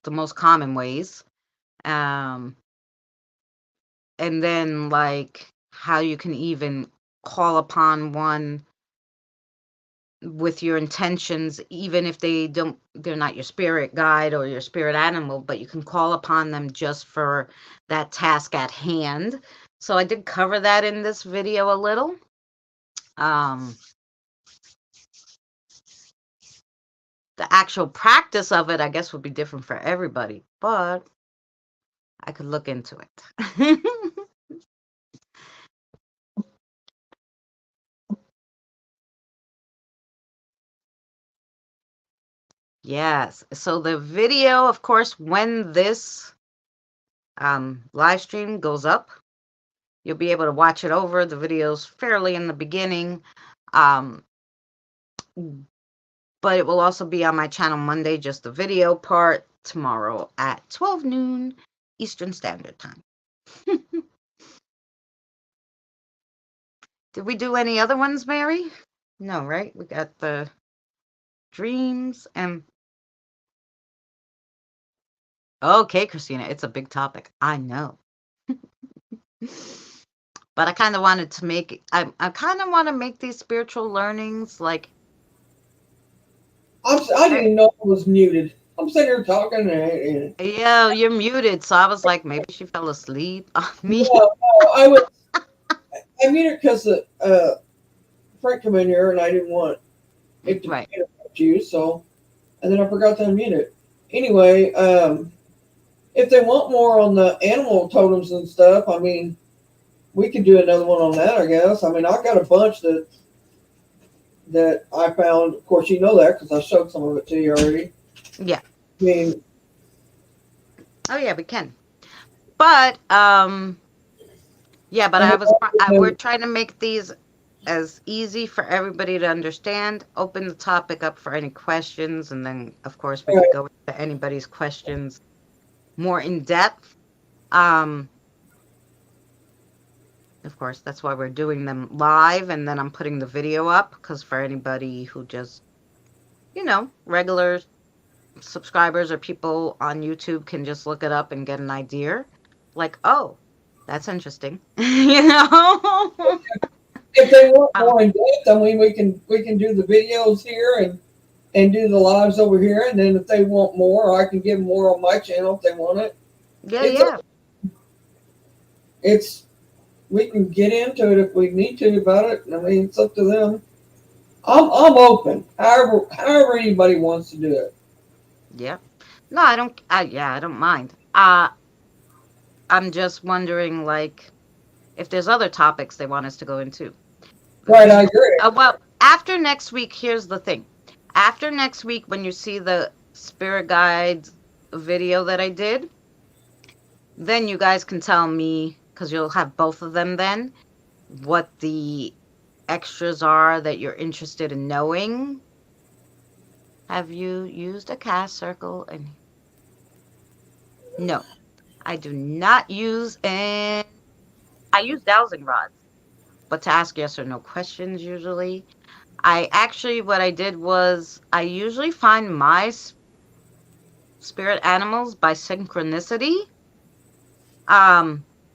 most common ways, um, and then like how you can even call upon one with your intentions, even if they're not your spirit guide or your spirit animal, but you can call upon them just for that task at hand. So I did cover that in this video a little. The actual practice of it, I guess, would be different for everybody, but I could look into it. Yes. So the video, of course, when this live stream goes up, you'll be able to watch it over. The video's fairly in the beginning. But it will also be on my channel Monday, just the video part, tomorrow at 12 noon Eastern Standard Time. Did we do any other ones, Mary? No, right? We got the dreams and... Okay, Christina, it's a big topic. I know. But I kind of wanted to make... I kind of want to make these spiritual learnings like... I didn't know I was muted. I'm sitting here talking and Yeah, you're muted. So I was like, maybe she fell asleep on me. no, I muted because Frank come in here and I didn't want it to Right. interrupt you, so and then I forgot to unmute it. Anyway, if they want more on the animal totems and stuff, I mean, we could do another one on that, I guess. I mean, I got a bunch that I found. Of course, you know that because I showed some of it to you already. Yeah. I mean, oh yeah, we can. But yeah, but we're trying to make these as easy for everybody to understand. Open the topic up for any questions, and then of course we could go into anybody's questions more in depth. Of course, that's why we're doing them live, and then I'm putting the video up because for anybody who just, regular subscribers or people on YouTube can just look it up and get an idea. Like, oh, that's interesting. if they want more in depth, I mean, we can do the videos here and do the lives over here, and then if they want more, I can give more on my channel if they want it. Yeah. We can get into it if we need to about it. I mean, it's up to them. I'm open. However anybody wants to do it. Yeah. No, I don't. I don't mind. I'm just wondering, like, if there's other topics they want us to go into. Right, I agree. Well, after next week, here's the thing. After next week, when you see the spirit guides video that I did, then you guys can tell me, because you'll have both of them then, what the extras are that you're interested in knowing. Have you used a cast circle? No, I do not use I use dowsing rods, but to ask yes or no questions usually. What I did was I usually find my spirit animals by synchronicity,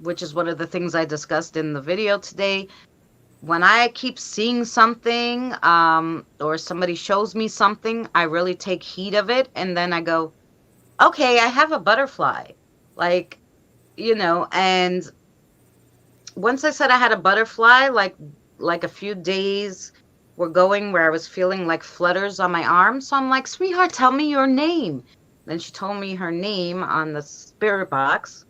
which is one of the things I discussed in the video today. When I keep seeing something, or somebody shows me something, I really take heed of it, and then I go, okay, I have a butterfly, like, and once I said I had a butterfly, like a few days were going where I was feeling like flutters on my arm. So I'm like, sweetheart, tell me your name. Then she told me her name on the spirit box.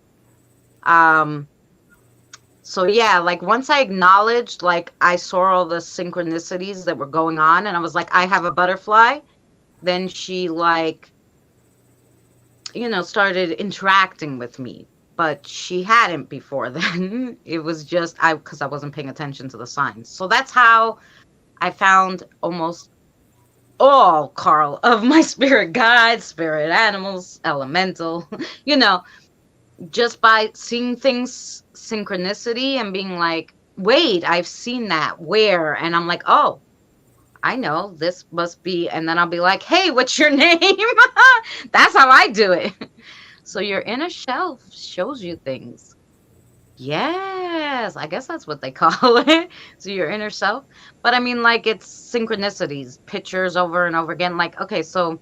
So yeah, like once I acknowledged, like I saw all the synchronicities that were going on and I was like, I have a butterfly. Then she started interacting with me. But she hadn't before then. It was just because I wasn't paying attention to the signs. So that's how I found almost all, Carl, of my spirit guides, spirit animals, elemental, just by seeing things synchronicity and being like, wait, I've seen that. Where? And I'm like, oh, I know this must be. And then I'll be like, hey, what's your name? That's how I do it. So your inner shelf shows you things. Yes, I guess that's what they call it. So your inner self. But I mean, like, it's synchronicities, pictures over and over again. Like, okay, so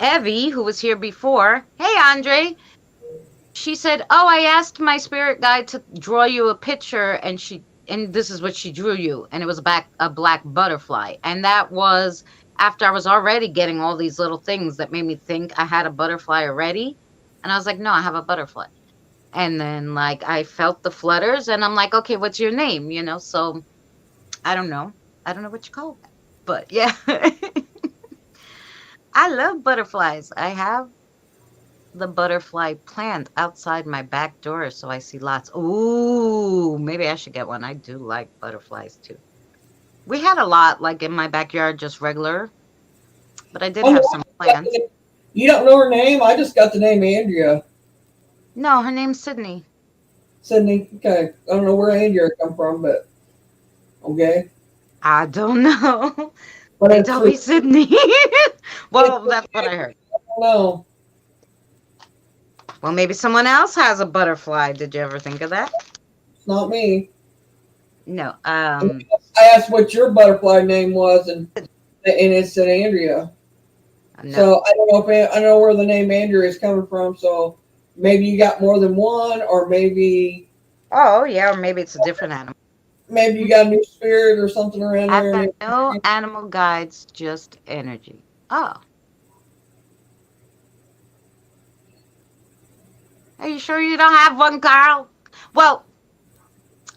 Evie, who was here before, hey, Andre, she said, "Oh, I asked my spirit guide to draw you a picture, and this is what she drew you, and it was a black butterfly, and that was after I was already getting all these little things that made me think I had a butterfly already, and I was like, no, I have a butterfly, and then like I felt the flutters, and I'm like, okay, what's your name? You know, so I don't know what you call that, but yeah, I love butterflies. I have the butterfly plant outside my back door, so I see lots. Ooh, maybe I should get one. I do like butterflies too. We had a lot, like in my backyard, just regular, but I did Oh, no, have some plants. you don't know her name? I just got the name Andrea. No, her name's Sydney. Sydney. Okay. I don't know where Andrea come from, but okay. I don't know. But They it's tell for, me Sydney. it's Well, for, that's what I heard. no. Well, maybe someone else has a butterfly. Did you ever think of that? It's not me. No. I asked what your butterfly name was, and it said Andrea. No. So I don't know if I don't know where the name Andrea is coming from. So maybe you got more than one, or Oh, yeah, or maybe it's a different animal. maybe you got a new spirit or something around I've there. got no animal guides, just energy. Oh, are you sure you don't have one, Carl? Well,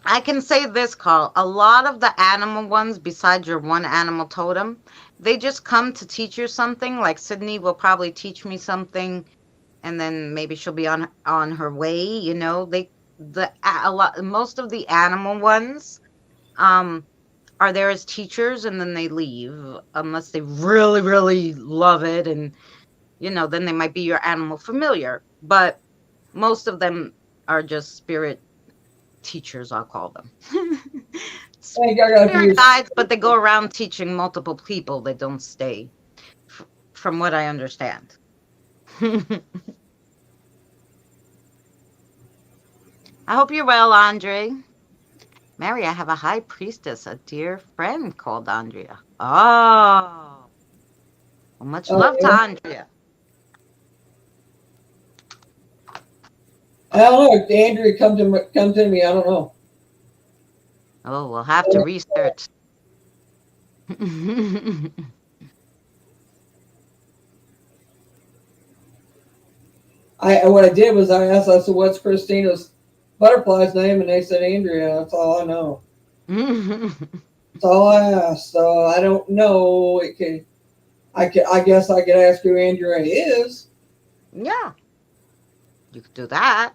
I can say this, Carl. A lot of the animal ones, besides your one animal totem, they just come to teach you something. Like Sydney will probably teach me something, and then maybe she'll be on her way. You know, a lot most of the animal ones um are there as teachers, and then they leave unless they really really love it, and then they might be your animal familiar. But most of them are just spirit teachers, I'll call them. I think I got a Spirit few. guides, but they go around teaching multiple people. They don't stay, from what I understand. I hope you're well, Andre. Mary, I have a high priestess, a dear friend called Andrea. Oh, well, much Oh, love to yeah. Andrea. I don't know. If Andrea come to me. I don't know. Oh, we'll have to research. I what I did was I asked. I said, "What's Christina's butterfly's name?" And they said Andrea. That's all I know. That's all I asked. So I don't know. It could. I guess I could ask who Andrea is. Yeah, you could do that.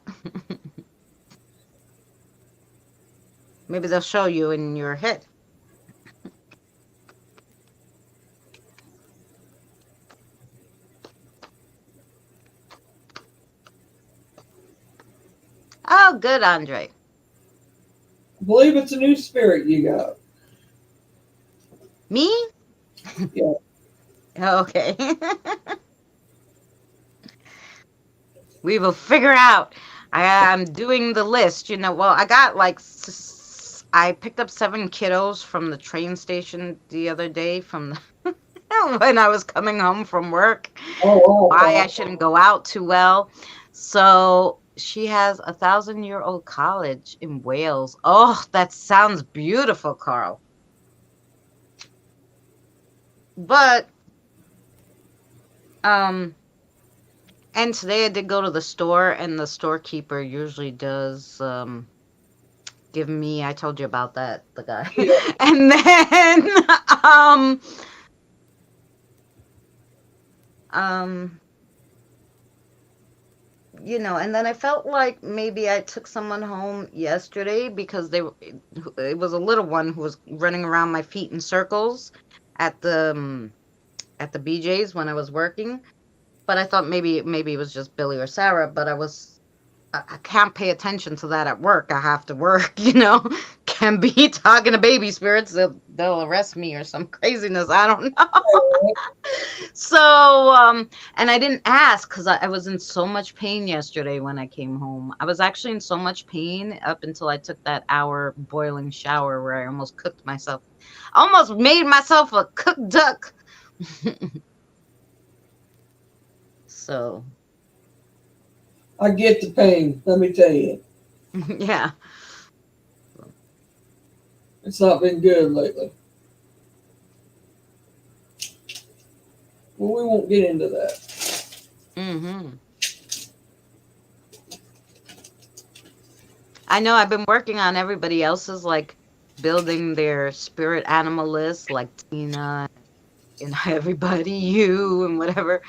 Maybe they'll show you in your head. Oh, good, Andre. I believe it's a new spirit you got. Me? Yeah. Okay. We will figure out. I'm doing the list. Well, I got like I picked up 7 kiddos from the train station the other day from when I was coming home from work. Oh, Why I shouldn't go out too well. So she has 1,000-year-old college in Wales. Oh, that sounds beautiful, Carl. But and today I did go to the store, and the storekeeper usually does give me, I told you about that, the guy. yeah. And then um and then I felt like maybe I took someone home yesterday because it was a little one who was running around my feet in circles at the BJ's when I was working. But I thought maybe it was just Billy or Sarah, but I was I can't pay attention to that at work. I have to work, you know. Can't be talking to baby spirits. They'll arrest me or some craziness. I don't know. So, and I didn't ask because I was in so much pain yesterday when I came home. I was actually in so much pain up until I took that hour boiling shower where I almost cooked myself. Almost made myself a cooked duck. So, I get the pain. Let me tell you, yeah. it's not been good lately. Well, we won't get into that. Hmm. I know I've been working on everybody else's, like building their spirit animal list, like Tina and everybody, you and whatever.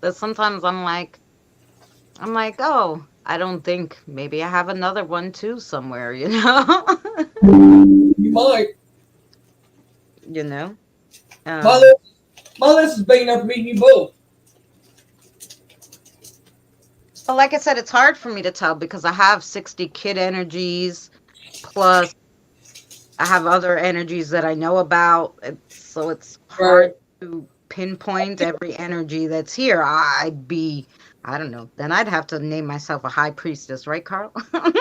But sometimes I'm like, oh, I don't think maybe I have another one too somewhere, you know? You might. You know? My Um, list, my list is big enough for meeting you both. but like I said, it's hard for me to tell because I have 60 kid energies plus I have other energies that I know about. So it's Right. hard to pinpoint every energy that's here. I don't know. Then I'd have to name myself a high priestess, right, Carl? I'd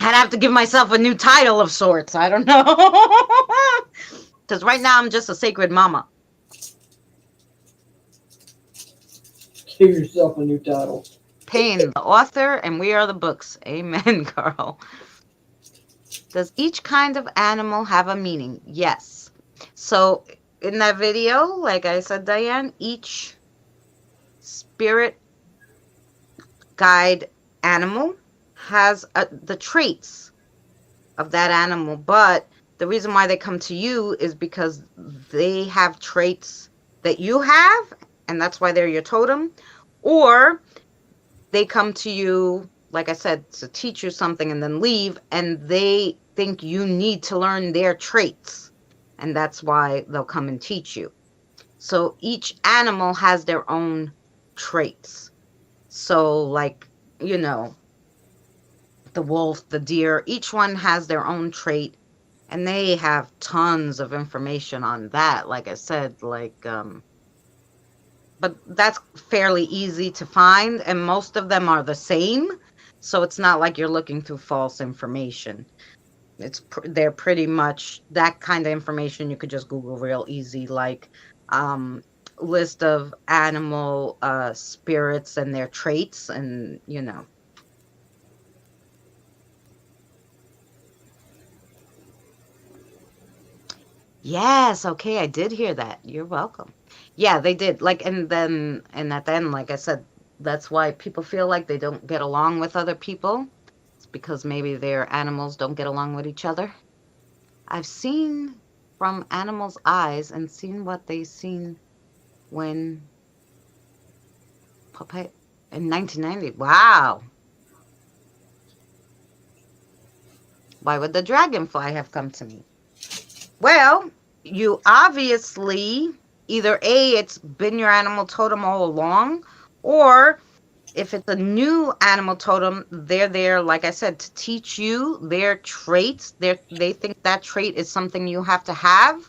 have to give myself a new title of sorts. I don't know. Because right now I'm just a sacred mama. Give yourself a new title. Payne, the author, and we are the books. Amen, Carl. Does each kind of animal have a meaning? Yes. So in that video, like I said, Diane, each spirit guide animal has the traits of that animal, but the reason why they come to you is because they have traits that you have, and that's why they're your totem, or they come to you, like I said, to teach you something and then leave, and they think you need to learn their traits, and that's why they'll come and teach you. So each animal has their own traits. So, like, you know, the wolf, the deer, each one has their own trait, and they have tons of information on that. Like I said, but that's fairly easy to find, and most of them are the same. So it's not like you're looking through false information. They're pretty much that kind of information you could just Google real easy, like um, list of animal spirits and their traits, and you know. Yes, okay, I did hear that. You're welcome. Yeah, they did. Like, and at the end, like I said, that's why people feel like they don't get along with other people. It's because maybe their animals don't get along with each other. I've seen from animals' eyes and seen what they seen when Popeye in 1990. Wow. Why would the dragonfly have come to me? Well, you obviously either A, it's been your animal totem all along, or if it's a new animal totem, they're there, like I said, to teach you their traits. They think that trait is something you have to have,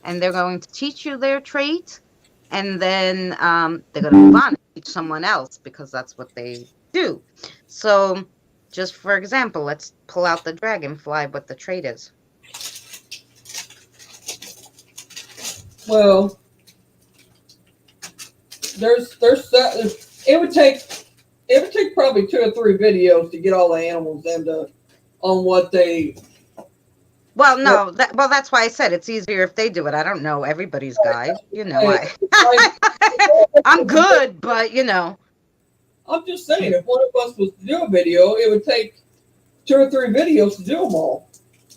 and they're going to teach you their trait, and then they're going to move on and teach someone else because that's what they do. So, just for example, let's pull out the dragonfly, what the trait is. Well, it would take probably 2 or 3 videos to get all the animals into on what they. Well, What, no, that's why I said it's easier if they do it. I don't know everybody's guide, you know. like, I'm good, but you know. I'm just saying, if one of us was to do a video, it would take 2 or 3 videos to do them all.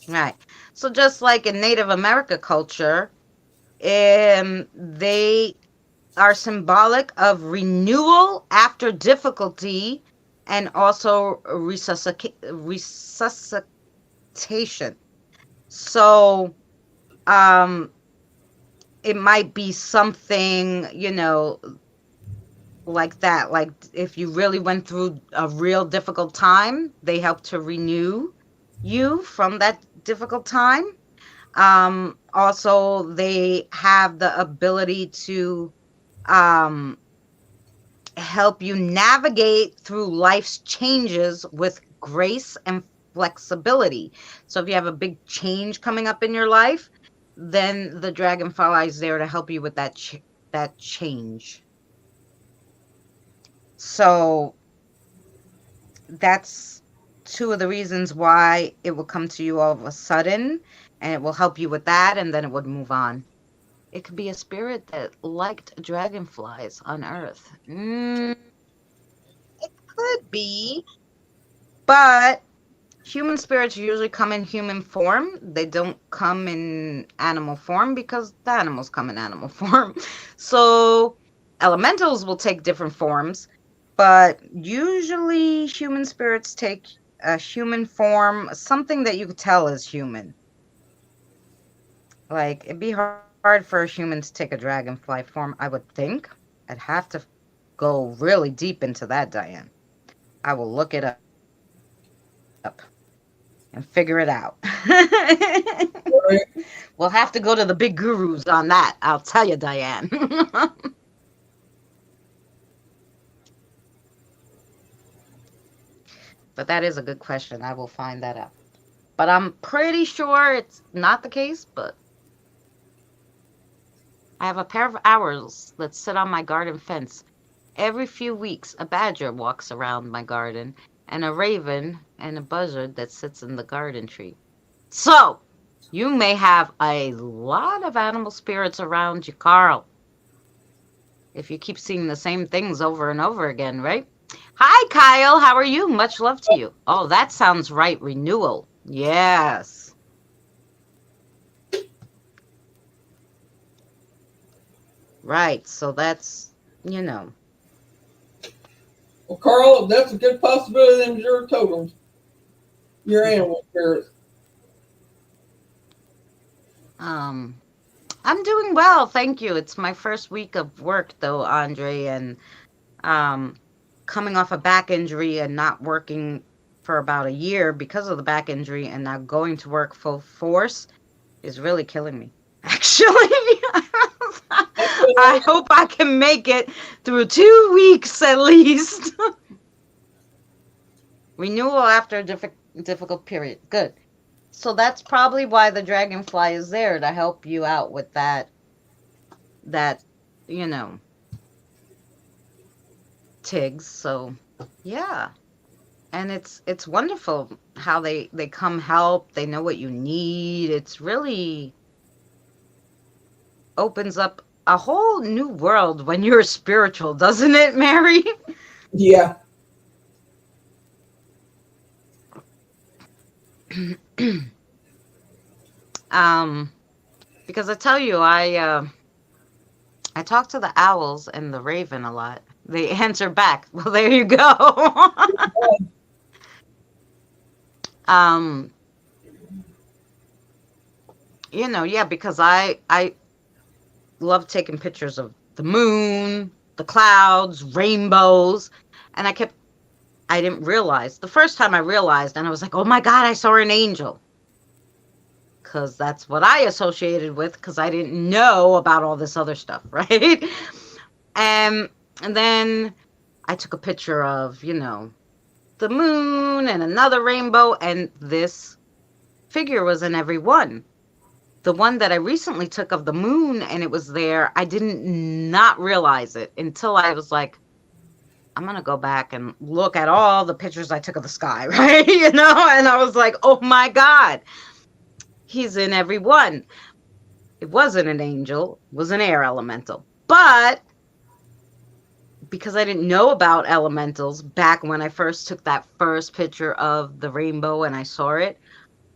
Right. So just like in Native America culture, they are symbolic of renewal after difficulty and also resuscitation. So, it might be something, you know, like that. Like if you really went through a real difficult time, they help to renew you from that difficult time. Also, they have the ability to um, help you navigate through life's changes with grace and flexibility. So if you have a big change coming up in your life, then the dragonfly is there to help you with that change. So that's two of the reasons why it will come to you all of a sudden, and it will help you with that, and then it would move on. It could be a spirit that liked dragonflies on Earth. It could be, but human spirits usually come in human form. They don't come in animal form because the animals come in animal form. So elementals will take different forms, but usually human spirits take a human form, something that you could tell is human. Like it'd be hard for a human to take a dragonfly form, I would think. I'd have to go really deep into that, Diane. I will look it up and figure it out. Right. We'll have to go to the big gurus on that. I'll tell you, Diane. But that is a good question. I will find that out. But I'm pretty sure it's not the case, but I have a pair of owls that sit on my garden fence. Every few weeks, a badger walks around my garden, and a raven and a buzzard that sits in the garden tree. So, you may have a lot of animal spirits around you, Carl, if you keep seeing the same things over and over again, right? Hi, Kyle. How are you? Much love to you. Oh, that sounds right. Renewal. Yes. Right. So that's, you know, Well, Carl, that's a good possibility. Them your totems, your animal spirits. um, I'm doing well. Thank you. It's my first week of work, though, Andre, and um, coming off a back injury and not working for about a year because of the back injury and now going to work full force is really killing me. Actually, I hope I can make it through 2 weeks at least. Renewal after a difficult period. Good. So that's probably why the dragonfly is there to help you out with that, you know, Tigs. So yeah. And it's wonderful how they come help. They know what you need. It's really opens up a whole new world when you're spiritual, doesn't it, Mary? Yeah. um because I tell you I talk to the owls and the raven a lot. They answer back. Well, there you go. um yeah, because I love taking pictures of the moon, the clouds, rainbows, and I didn't realize. The first time I realized and I was like, "Oh my god, I saw an angel." Cuz that's what I associated with cuz I didn't know about all this other stuff, right? Um and then I took a picture of, the moon and another rainbow, and this figure was in every one. The one that I recently took of the moon and it was there, I didn't not realize it until I was like, I'm going to go back and look at all the pictures I took of the sky, right? And I was like, oh my God, he's in every one. It wasn't an angel, it was an air elemental. But because I didn't know about elementals back when I first took that first picture of the rainbow and I saw it,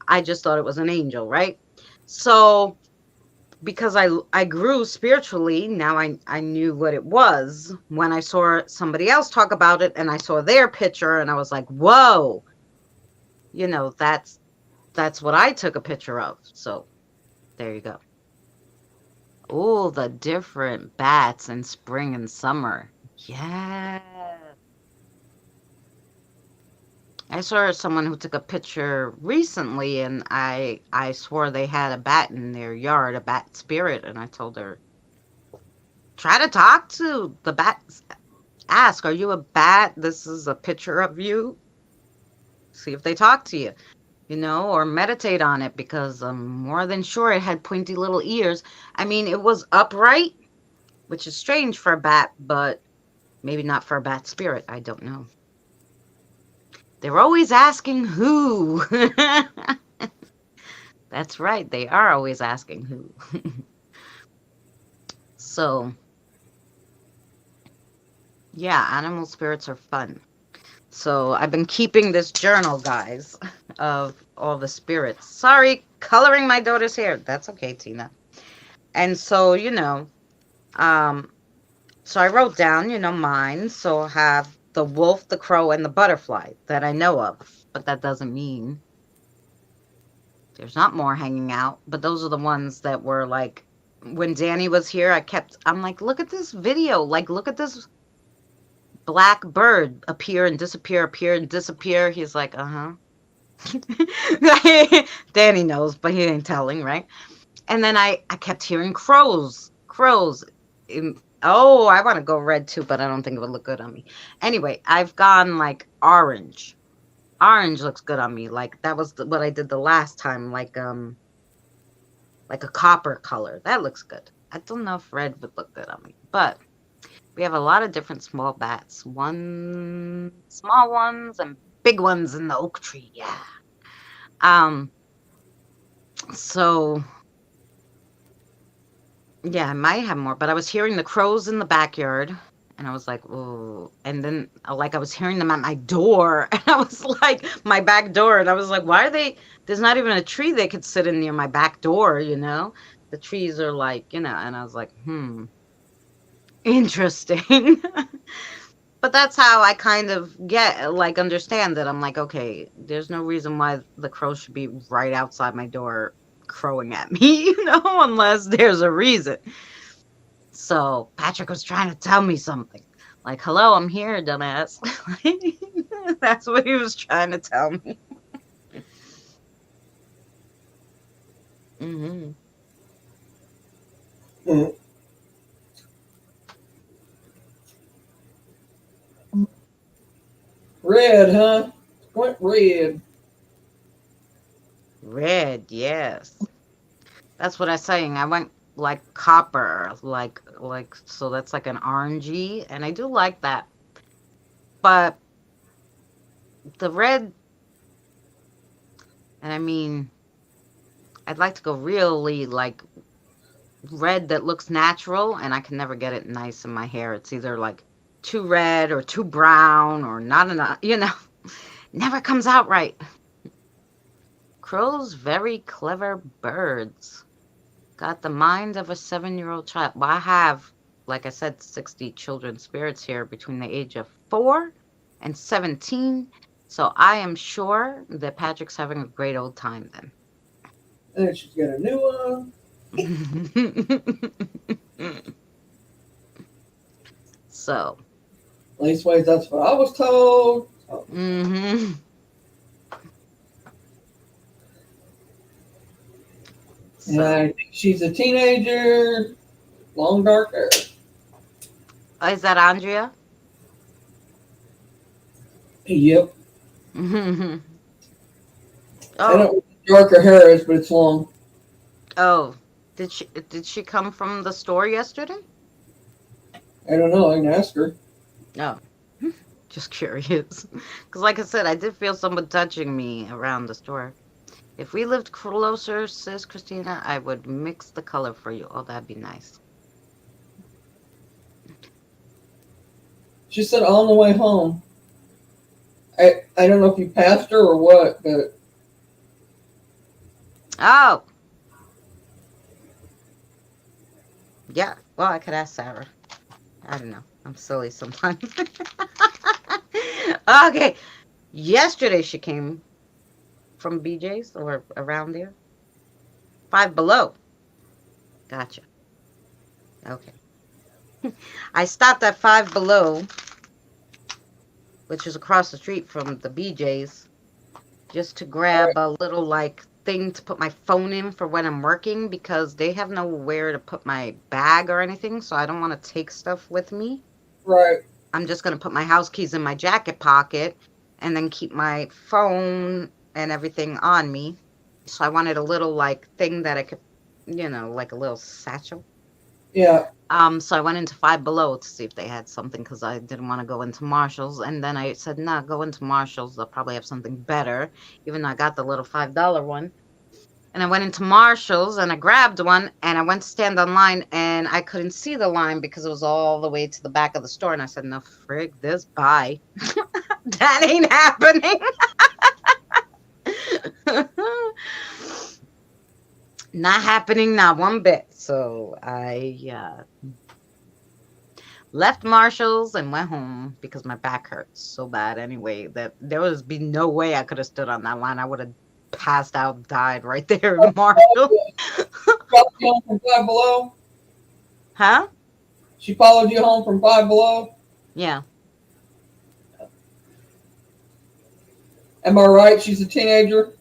I just thought it was an angel, right? So because I grew spiritually, now I knew what it was when I saw somebody else talk about it and I saw their picture and I was like, whoa, that's what I took a picture of. So there you go. Oh, the different bats in spring and summer. Yeah. I saw someone who took a picture recently, and I swore they had a bat in their yard, a bat spirit, and I told her, try to talk to the bats. Ask, are you a bat? This is a picture of you. See if they talk to you, or meditate on it, because I'm more than sure it had pointy little ears. I mean, it was upright, which is strange for a bat, but maybe not for a bat spirit. I don't know. They're always asking who. That's right. They are always asking who. So, yeah, animal spirits are fun. So, I've been keeping this journal, guys, of all the spirits. Sorry, coloring my daughter's hair. That's okay, Tina. And so, um, so I wrote down, mine. So I have the wolf, the crow, and the butterfly that I know of. But that doesn't mean there's not more hanging out. But those are the ones that were like, when Danny was here, I'm like, look at this video. Like, look at this black bird appear and disappear, appear and disappear. He's like, uh-huh. Danny knows, but he ain't telling, right? And then I kept hearing crows. Oh, I want to go red too, but I don't think it would look good on me. Anyway, I've gone like orange. Orange looks good on me. Like that was what I did the last time, like a copper color. That looks good. I don't know if red would look good on me, but we have a lot of different small bats. One small ones and big ones in the oak tree. Yeah. So yeah, I might have more, but I was hearing the crows in the backyard, and I was like, "Oh!" And then, like, I was hearing them at my door, and I was like, my back door, and I was like, "Why are they? There's not even a tree they could sit in near my back door, you know? The trees are like, And I was like, interesting." But that's how I kind of understand that. I'm like, okay, there's no reason why the crow should be right outside my door crowing at me, unless there's a reason. So Patrick was trying to tell me something. Like, hello, I'm here, dumbass. That's what he was trying to tell me. Hmm. Mm. Red, huh? Went red. Red, yes. That's what I'm saying. I went like copper, so that's like an orangey, and I do like that. But the red, and I mean, I'd like to go really like red that looks natural, and I can never get it nice in my hair. It's either like too red or too brown or not enough, never comes out right. Crows, very clever birds. Got the mind of a 7-year-old child. Well, I have, like I said, 60 children spirits here between the age of 4 and 17. So I am sure that Patrick's having a great old time then. And she's got a new one. So. Leastways, that's what I was told. So. Mm-hmm. And I think she's a teenager, long dark hair. Is that Andrea? Yep. Mm-hmm. I don't know what darker hair is, but it's long. Oh, did she come from the store yesterday? I don't know. I can ask her. No, just curious. Because, like I said, I did feel someone touching me around the store. If we lived closer, says Christina, I would mix the color for you. Oh, that'd be nice. She said on the way home. I don't know if you passed her or what, but. Oh. Yeah. Well, I could ask Sarah. I don't know. I'm silly sometimes. Okay. Yesterday she came from BJ's or around there. Five Below. Gotcha. Okay. I stopped at Five Below, which is across the street from the BJ's, just to grab a little like thing to put my phone in for when I'm working because they have nowhere to put my bag or anything, so I don't want to take stuff with me. Right. I'm just going to put my house keys in my jacket pocket and then keep my phone and everything on me. So I wanted a little like thing that I could, like a little satchel. Yeah. So I went into Five Below to see if they had something because I didn't want to go into Marshall's. And then I said, nah, go into Marshall's. They'll probably have something better, even though I got the little $5 one. And I went into Marshall's and I grabbed one and I went to stand online and I couldn't see the line because it was all the way to the back of the store. And I said, no, frig this, bye. That ain't happening. Not happening, not one bit. So I left Marshall's and went home because my back hurts so bad anyway that there would be no way I could have stood on that line. I would have passed out, died right there in Marshall. Followed you home from Five Below? Huh? She followed you home from Five Below? Yeah. Am I right? She's a teenager?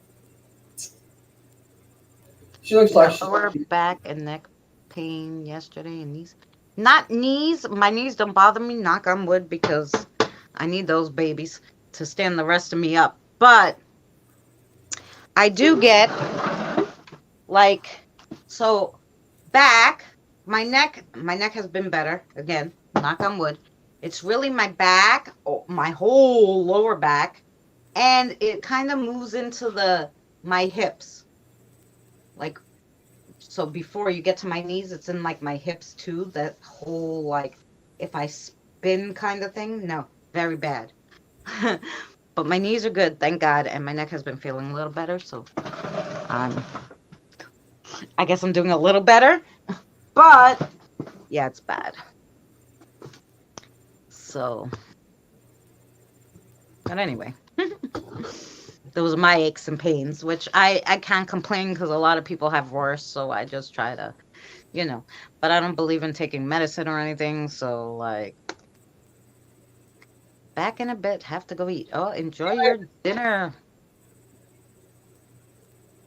She looks like she's... Lower back and neck pain yesterday and knees. Not knees. My knees don't bother me, knock on wood, because I need those babies to stand the rest of me up. But I do get so back, my neck has been better. Again, knock on wood. It's really my back, my whole lower back, and it kind of moves into my hips. Like, so before you get to my knees, it's in like my hips too. That whole like, if I spin kind of thing. No, very bad. But my knees are good, thank God, and my neck has been feeling a little better. So, I guess I'm doing a little better. But yeah, it's bad. So, but anyway. Those are my aches and pains, which I can't complain because a lot of people have worse. So I just try to, but I don't believe in taking medicine or anything. So like, back in a bit, have to go eat. Oh, enjoy your dinner.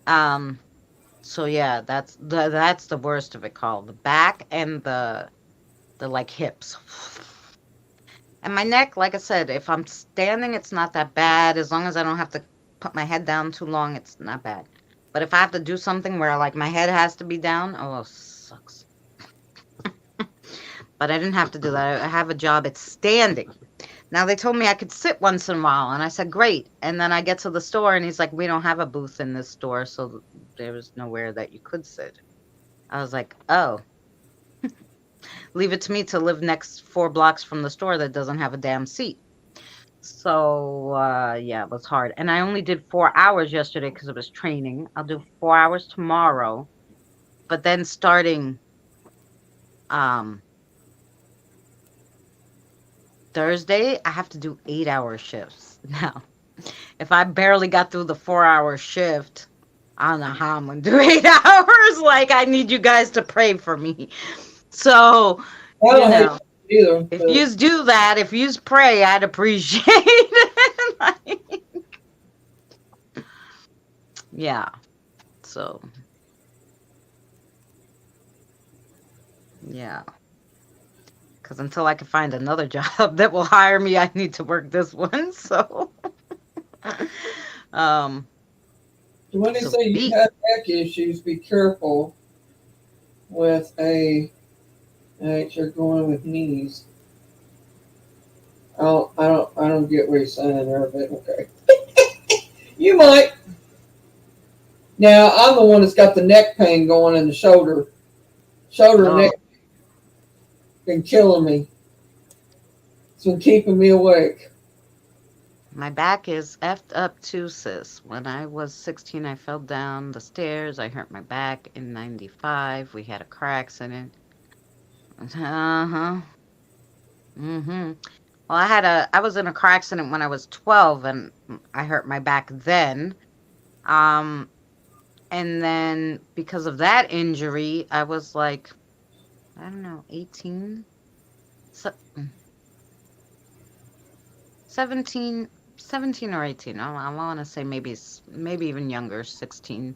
So yeah, that's the worst of it, Carl. The back and the like hips. And my neck, like I said, if I'm standing, it's not that bad. As long as I don't have to put my head down too long, it's not bad. But if I have to do something where like my head has to be down, oh, sucks. But I didn't have to do that. I have a job. It's standing. Now they told me I could sit once in a while, and I said, great. And then I get to the store, and he's like, we don't have a booth in this store, so there was nowhere that you could sit. I was like, oh. Leave it to me to live next 4 blocks from the store that doesn't have a damn seat. So, yeah, it was hard. And I only did 4 hours yesterday because it was training. I'll do 4 hours tomorrow. But then starting Thursday, I have to do 8-hour shifts. Now, if I barely got through the 4-hour shift, I don't know how I'm going to do 8 hours. Like, I need you guys to pray for me. So, either, if you do that, if you pray, I'd appreciate it. Like, yeah. So, yeah. Because until I can find another job that will hire me, I need to work this one. So, when they say you have neck issues, be careful with you're going with knees. I don't get what you're saying there, but okay. You might. Now I'm the one that's got the neck pain going in the shoulder neck been killing me. It's been keeping me awake. My back is effed up too, sis. When I was 16, I fell down the stairs. I hurt my back in 95. We had a car accident. Uh-huh. Mm-hmm. Well, I was in a car accident when I was 12 and I hurt my back then. And then because of that injury, I was like, I don't know, 18. So, 17, 17 or 18. I want to say maybe maybe even younger, 16.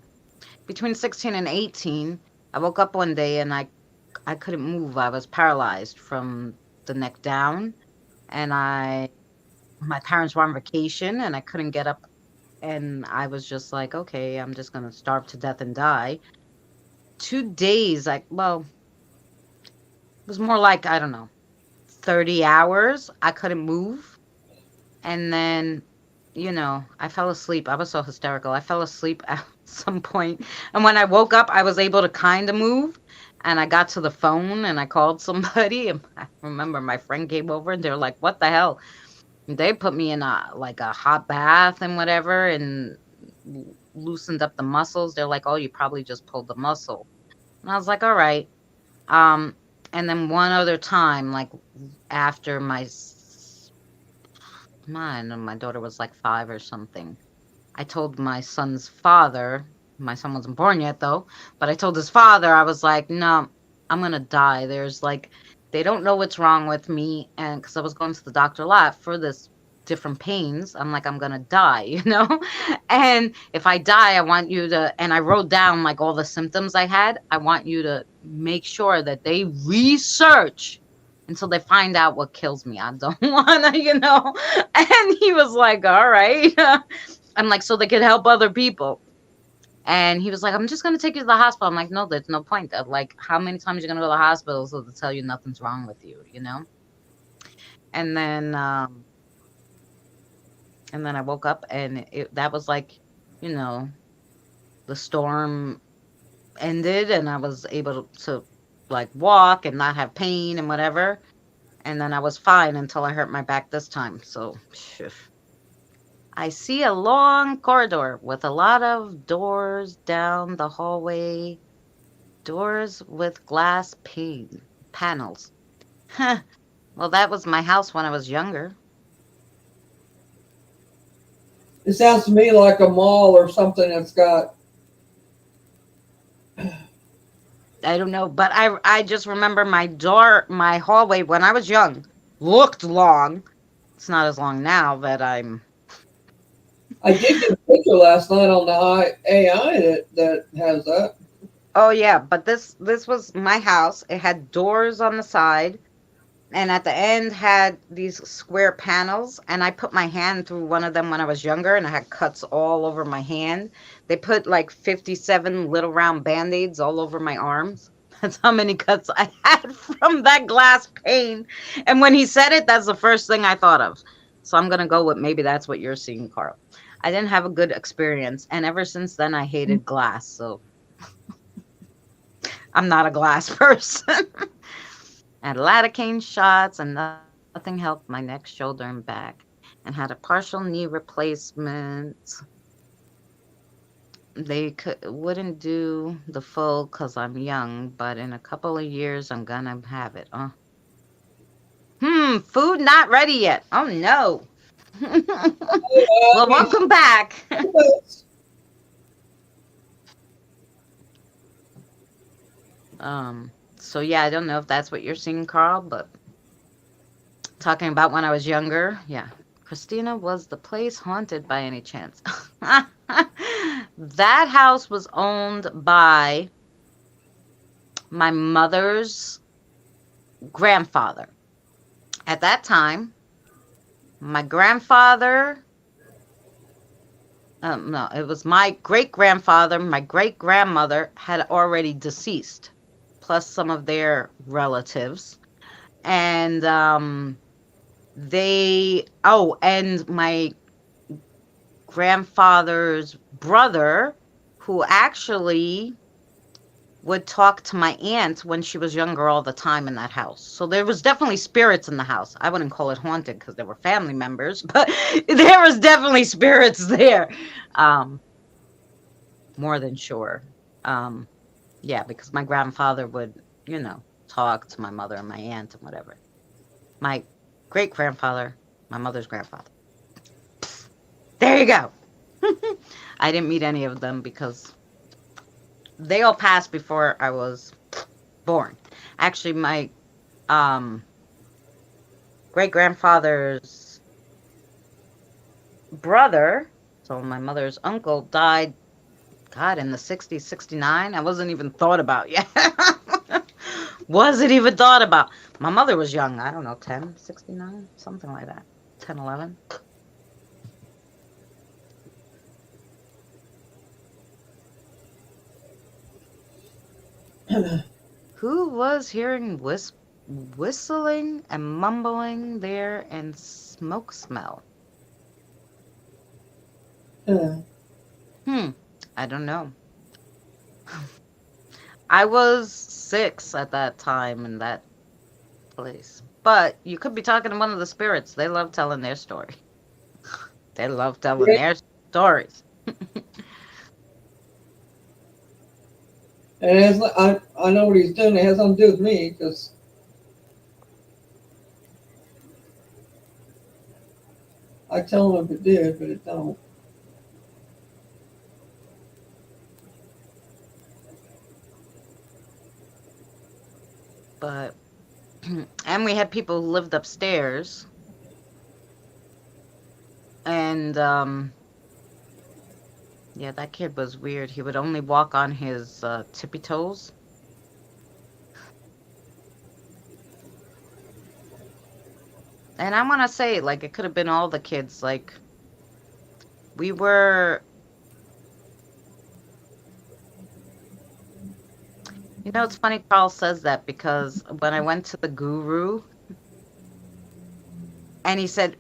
Between 16 and 18, I woke up one day and I couldn't move. I was paralyzed from the neck down, and my parents were on vacation and I couldn't get up, and I was just like, okay, I'm just going to starve to death and die. 2 days, well, it was more like, I don't know, 30 hours. I couldn't move. And then, I fell asleep. I was so hysterical. I fell asleep at some point. And when I woke up, I was able to kind of move. And I got to the phone and I called somebody. And I remember my friend came over and they were like, what the hell? And they put me in a hot bath and whatever and loosened up the muscles. They're like, oh, you probably just pulled the muscle. And I was like, all right. Um, and then one other time, like after my daughter was like 5 or something. I told my son's father, my son wasn't born yet though, but I told his father, I was like, no, I'm going to die. They don't know what's wrong with me. And because I was going to the doctor a lot for this different pains, I'm like, I'm going to die, And if I die, I want you to, and I wrote down like all the symptoms I had. I want you to make sure that they research until they find out what kills me. I don't want to. And he was like, all right. I'm like, so they could help other people. And he was like, I'm just going to take you to the hospital. I'm like, no, there's no point. Like, how many times are you going to go to the hospital so to tell you nothing's wrong with you? And then, I woke up and that was like, you know, the storm ended and I was able to like walk and not have pain and whatever. And then I was fine until I hurt my back this time. So, I see a long corridor with a lot of doors down the hallway, doors with glass panels. Well, that was my house when I was younger. It sounds to me like a mall or something that's got. I don't know, but I just remember my hallway when I was young looked long. It's not as long now that I'm. I did get a picture last night on the AI that has that. Oh yeah, but this was my house. It had doors on the side, and at the end had these square panels, and I put my hand through one of them when I was younger, and I had cuts all over my hand. They put like 57 little round band-aids all over my arms. That's how many cuts I had from that glass pane. And when he said it, that's the first thing I thought of. So I'm gonna go with maybe that's what you're seeing, Carl. I didn't have a good experience, and ever since then I hated glass, so I'm not a glass person. I had lidocaine shots and nothing helped my neck, shoulder, and back. And had a partial knee replacement. They wouldn't do the full because I'm young, but in a couple of years I'm gonna have it. Food not ready yet. Oh no. Well, welcome back. So yeah, I don't know if that's what you're seeing, Carl, but talking about when I was younger, yeah. Christina, was the place haunted by any chance? That house was owned by my mother's grandfather. At that time, my grandfather, no, it was my great grandfather, my great grandmother had already deceased, plus some of their relatives. And and my grandfather's brother, who actually would talk to my aunt when she was younger all the time in that house. So there was definitely spirits in the house. I wouldn't call it haunted because they were family members, but there was definitely spirits there. More than sure. Yeah, because my grandfather would, talk to my mother and my aunt and whatever. My great grandfather, my mother's grandfather. There you go. I didn't meet any of them because they all passed before I was born. Actually, my great grandfather's brother, so my mother's uncle, died, God, in the 60s, 69. I wasn't even thought about yet. Wasn't even thought about. My mother was young. I don't know, 10, 69, something like that. 10, 11. Who was hearing whistling and mumbling there and smoke smell? I don't know. I was 6 at that time in that place. But you could be talking to one of the spirits. They love telling their story. They love telling Yeah, their stories. and I know what he's doing. It has nothing to do with me because I tell him if it did, but it don't. But and we had people who lived upstairs, and yeah, that kid was weird. He would only walk on his tippy toes. And I want to say, like, it could have been all the kids. Like, we were, it's funny Carl says that because when I went to the guru and he said,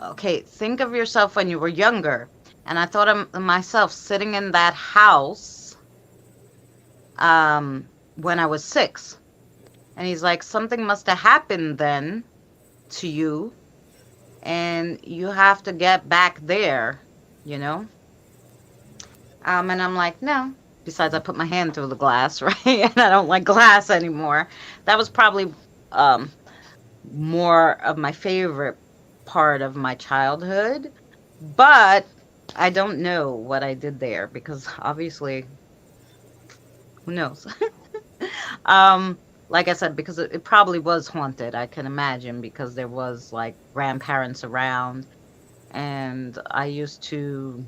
okay, think of yourself when you were younger. And I thought of myself sitting in that house when I was 6. And he's like, something must have happened then to you, and you have to get back there, you know? And I'm like, no. Besides, I put my hand through the glass, right? And I don't like glass anymore. That was probably more of my favorite part of my childhood. But I don't know what I did there because obviously, who knows? Like I said, because it probably was haunted, I can imagine, because there was like grandparents around, and I used to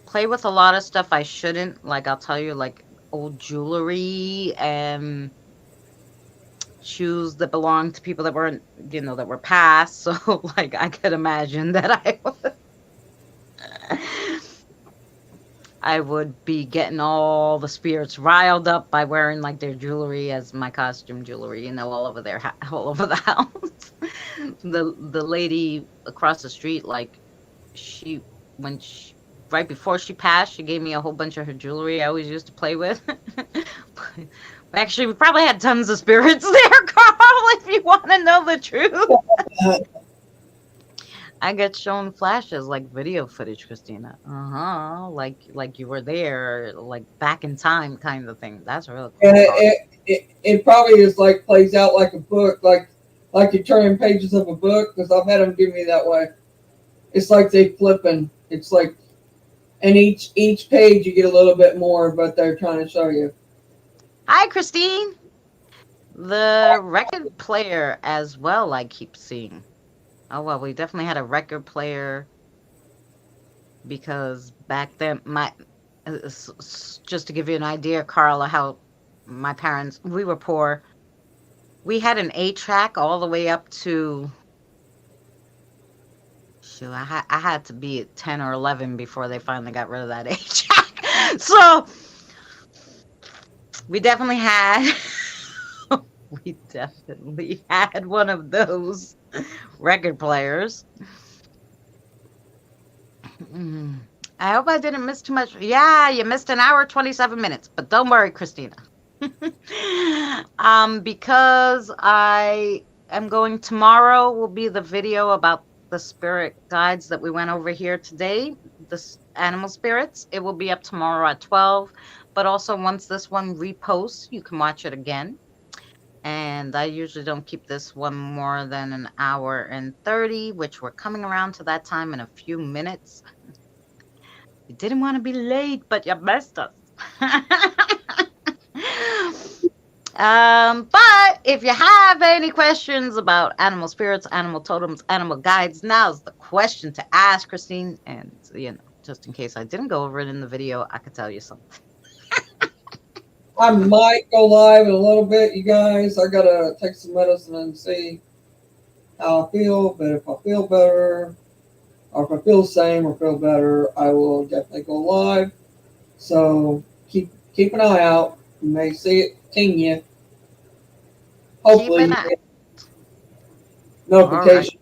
play with a lot of stuff I shouldn't. Like I'll tell you, like old jewelry and shoes that belonged to people that weren't, that were past. So like I could imagine that I would be getting all the spirits riled up by wearing like their jewelry as my costume jewelry, all over all over the house. The lady across the street, like she when she right before she passed, she gave me a whole bunch of her jewelry I always used to play with. Actually, we probably had tons of spirits there, Carl, if you want to know the truth. I get shown flashes like video footage, Christina. Like you were there, like back in time, kind of thing. That's really And cool, Carl. it probably is like plays out like a book, like you turn pages of a book. Because I've had them give me that way. It's like they flipping. It's like, and each page you get a little bit more, but they're trying to show you. Hi, Christine. The record player as well. I keep seeing. Oh well, we definitely had a record player because back then, just to give you an idea, Carla, how my parents, we were poor. We had an 8-track all the way up to, shoot, I had to be at 10 or 11 before they finally got rid of that 8-track. So we definitely had, we definitely had one of those record players. I hope I didn't miss too much. Yeah, you missed an hour, 27 minutes, but don't worry, Christina. Because I am going tomorrow will be the video about the spirit guides that we went over here today, the animal spirits. It will be up tomorrow at 12, but also once this one reposts, you can watch it again. And I usually don't keep this one more than an hour and 30, which we're coming around to that time in a few minutes. You didn't want to be late, but you missed us. But if you have any questions about animal spirits, animal totems, animal guides, now's the question to ask, Christine. And, just in case I didn't go over it in the video, I could tell you something. I might go live in a little bit, you guys. I gotta take some medicine and see how I feel. But if I feel better, or if I feel the same or feel better, I will definitely go live. So keep an eye out. You may see it ting you. Hopefully, Keep you an eye. get All right. notification.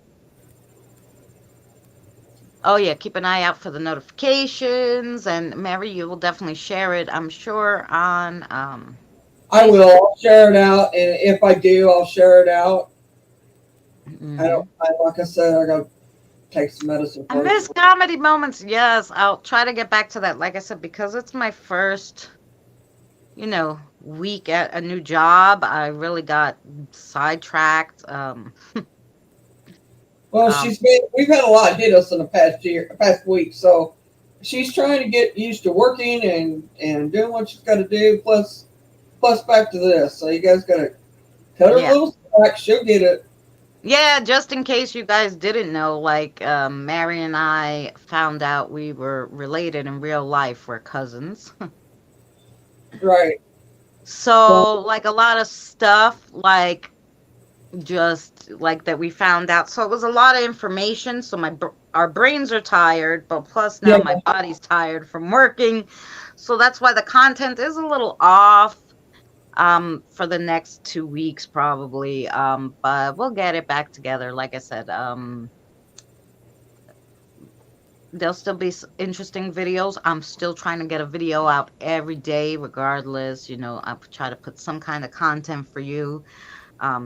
Oh, yeah, keep an eye out for the notifications. And Mary, you will definitely share it, I'm sure, on I will. I'll share it out, and if I do, I'll share it out. mhm. Like I said, I gotta take some medicine I first. miss comedy moments. Yes, I'll try to get back to that. Like I said, because it's my first, week at a new job, I really got sidetracked. Well, Um, we've had a lot hit us in the past week. So she's trying to get used to working and doing what she's got to do. Plus back to this. So you guys got to cut her a yeah. little slack. She'll get it. Yeah, just in case you guys didn't know, like, Mary and I found out we were related in real life. We're cousins. Right. So So, like, a lot of stuff, like, just like that we found out. So it was a lot of information. So our brains are tired, but plus now yeah. my body's tired from working. So that's why the content is a little off for the next 2 weeks probably. But we'll get it back together. Like I said, there'll still be interesting videos. I'm still trying to get a video out every day, regardless. I try to put some kind of content for you.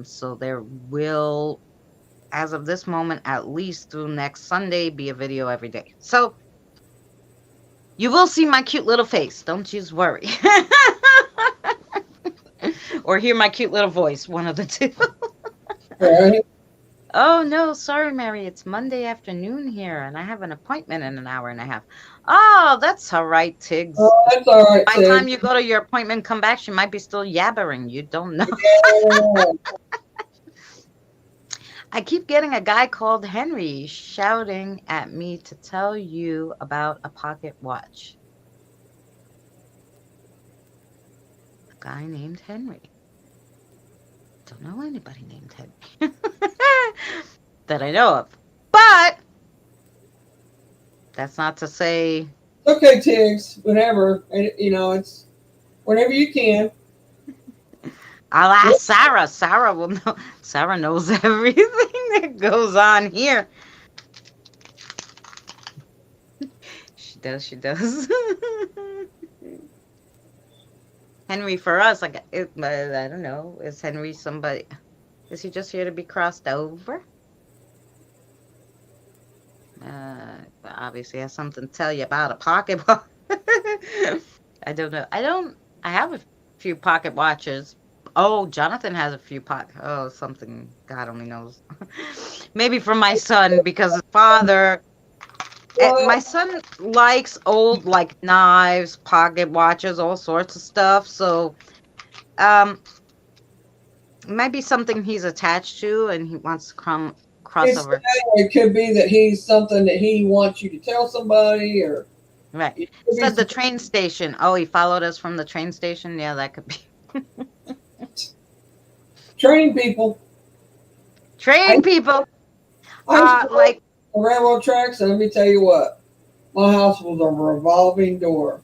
So there will, as of this moment, at least through next Sunday, be a video every day. So you will see my cute little face. Don't you worry. Or hear my cute little voice, one of the two. Right. Oh, no, sorry, Mary. It's Monday afternoon here, and I have an appointment in an hour and a half. Oh, that's all right, Tiggs. Oh, that's all right, By the Tig. time you go to your appointment, come back, she might be still yabbering. You don't know. Yeah. I keep getting a guy called Henry shouting at me to tell you about a pocket watch. A guy named Henry. Don't know anybody named Henry that I know of. But that's not to say. Okay, Tiggs. Whenever. It's whenever you can. I'll ask Sarah. Sarah will know. Sarah knows everything that goes on here. She does. She does. Henry for us, like, I don't know. Is Henry somebody? Is he just here to be crossed over? Obviously has something to tell you about a pocket watch. I don't know. I have a few pocket watches. Oh, Jonathan has a few something God only knows. Maybe for my son, because his father. My son likes old, like, knives, pocket watches, all sorts of stuff. So, it might be something he's attached to, and he wants to cross over. It could be that he's something that he wants you to tell somebody, or Right. it could be Said the train station. Oh, he followed us from the train station. Yeah, that could be. training people. Train people. I used to Like, the railroad tracks, and let me tell you what, my house was a revolving door.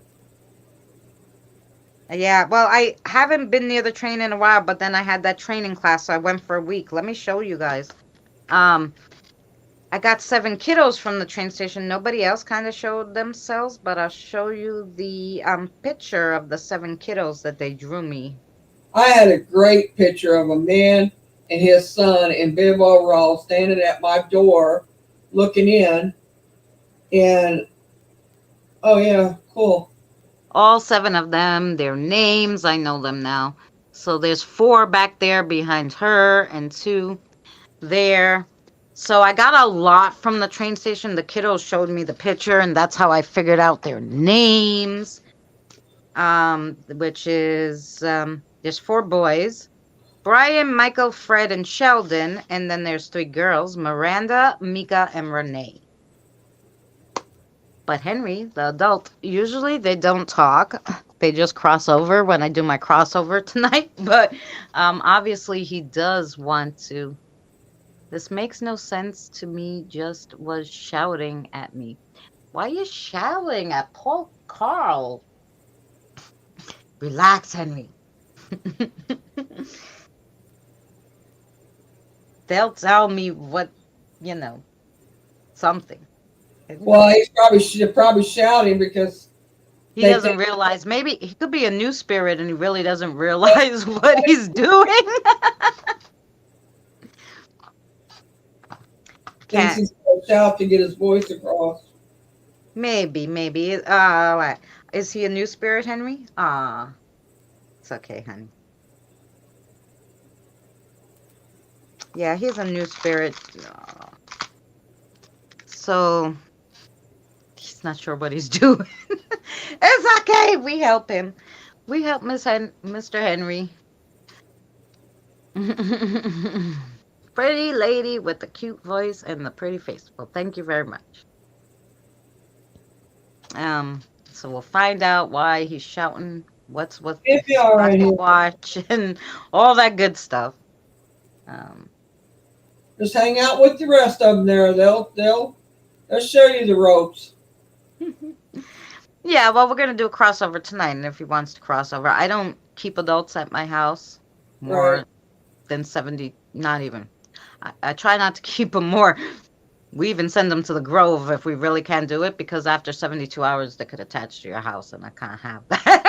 yeah. Well, I haven't been near the train in a while, but then I had that training class, so I went for a week. Let me show you guys. I got 7 kiddos from the train station. Nobody else kind of showed themselves, but I'll show you the picture of the 7 kiddos that they drew me. I had a great picture of a man and his son in bib overalls standing at my door looking in. And, oh, yeah, cool. All 7 of them, their names, I know them now. So there's 4 back there behind her and 2 there. So I got a lot from the train station. The kiddos showed me the picture, and that's how I figured out their names. Which is, There's 4 boys. Brian, Michael, Fred, and Sheldon. And then there's 3 girls, Miranda, Mika, and Renee. But Henry, the adult, usually they don't talk. They just cross over when I do my crossover tonight. But obviously he does want to. This makes no sense to me, just was shouting at me. Why are you shouting at Paul Carl? Relax, Henry. They'll tell me what, something. Well, he's probably shouting because He they doesn't think realize. Maybe he could be a new spirit and he really doesn't realize what he's doing. thinks Can't. he's going to shout to get his voice across. Maybe. What? Is he a new spirit, Henry? It's okay, honey. Yeah, he's a new spirit. So he's not sure what he's doing. It's okay. We help him. We help Mr. Henry. Pretty lady with the cute voice and the pretty face. Well, thank you very much. So we'll find out why he's shouting. What's with It'll be his all right here. watch and all that good stuff. Um, Just hang out with the rest of them there. They'll show you the ropes. yeah, well, we're gonna do a crossover tonight, and if he wants to crossover, I don't keep adults at my house more Right. than 70. Not even. I try not to keep them more. We even send them to the Grove if we really can do it, because after 72 hours they could attach to your house, and I can't have that,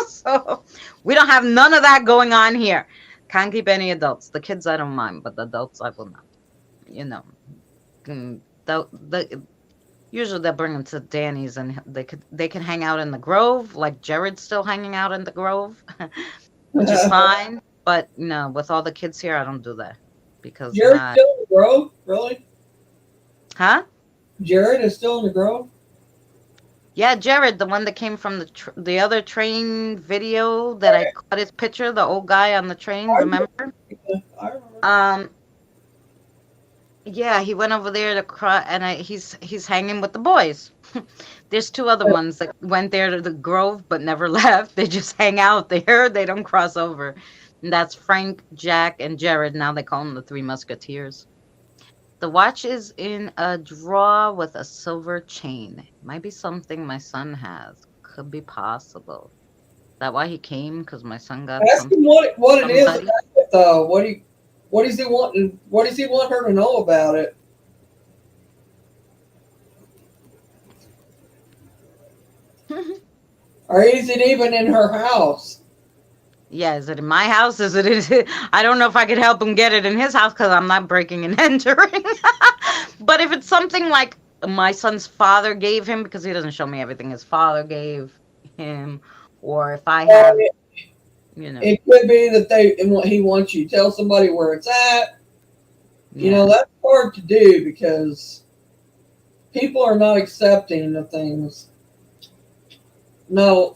So we don't have none of that going on here. Can't keep any adults. The kids I don't mind, but the adults I will not. Usually they'll bring them to Danny's, and they can hang out in the Grove, like Jared's still hanging out in the Grove, which is fine. But with all the kids here, I don't do that because Jared's still in the Grove? Really? Huh? Jared is still in the Grove? Yeah, Jared, the one that came from the other train video that I caught his picture, the old guy on the train, remember? I remember. Yeah, he went over there to cry, and he's hanging with the boys. There's 2 other ones that went there to the Grove but never left. They just hang out there. They don't cross over. And that's Frank, Jack, and Jared. Now they call them the 3 Musketeers. The watch is in a drawer with a silver chain. Might be something my son has. Could be possible. Is that why he came? Because my son got Ask him what it is somebody? about it, though. What does he want? What does he want her to know about it? Or is it even in her house? Yeah, is it in my house? Is it? I don't know if I could help him get it in his house because I'm not breaking and entering. But if it's something like my son's father gave him, because he doesn't show me everything his father gave him, or if I have, It could be that he wants you to tell somebody where it's at. Yeah. That's hard to do because people are not accepting of things. No,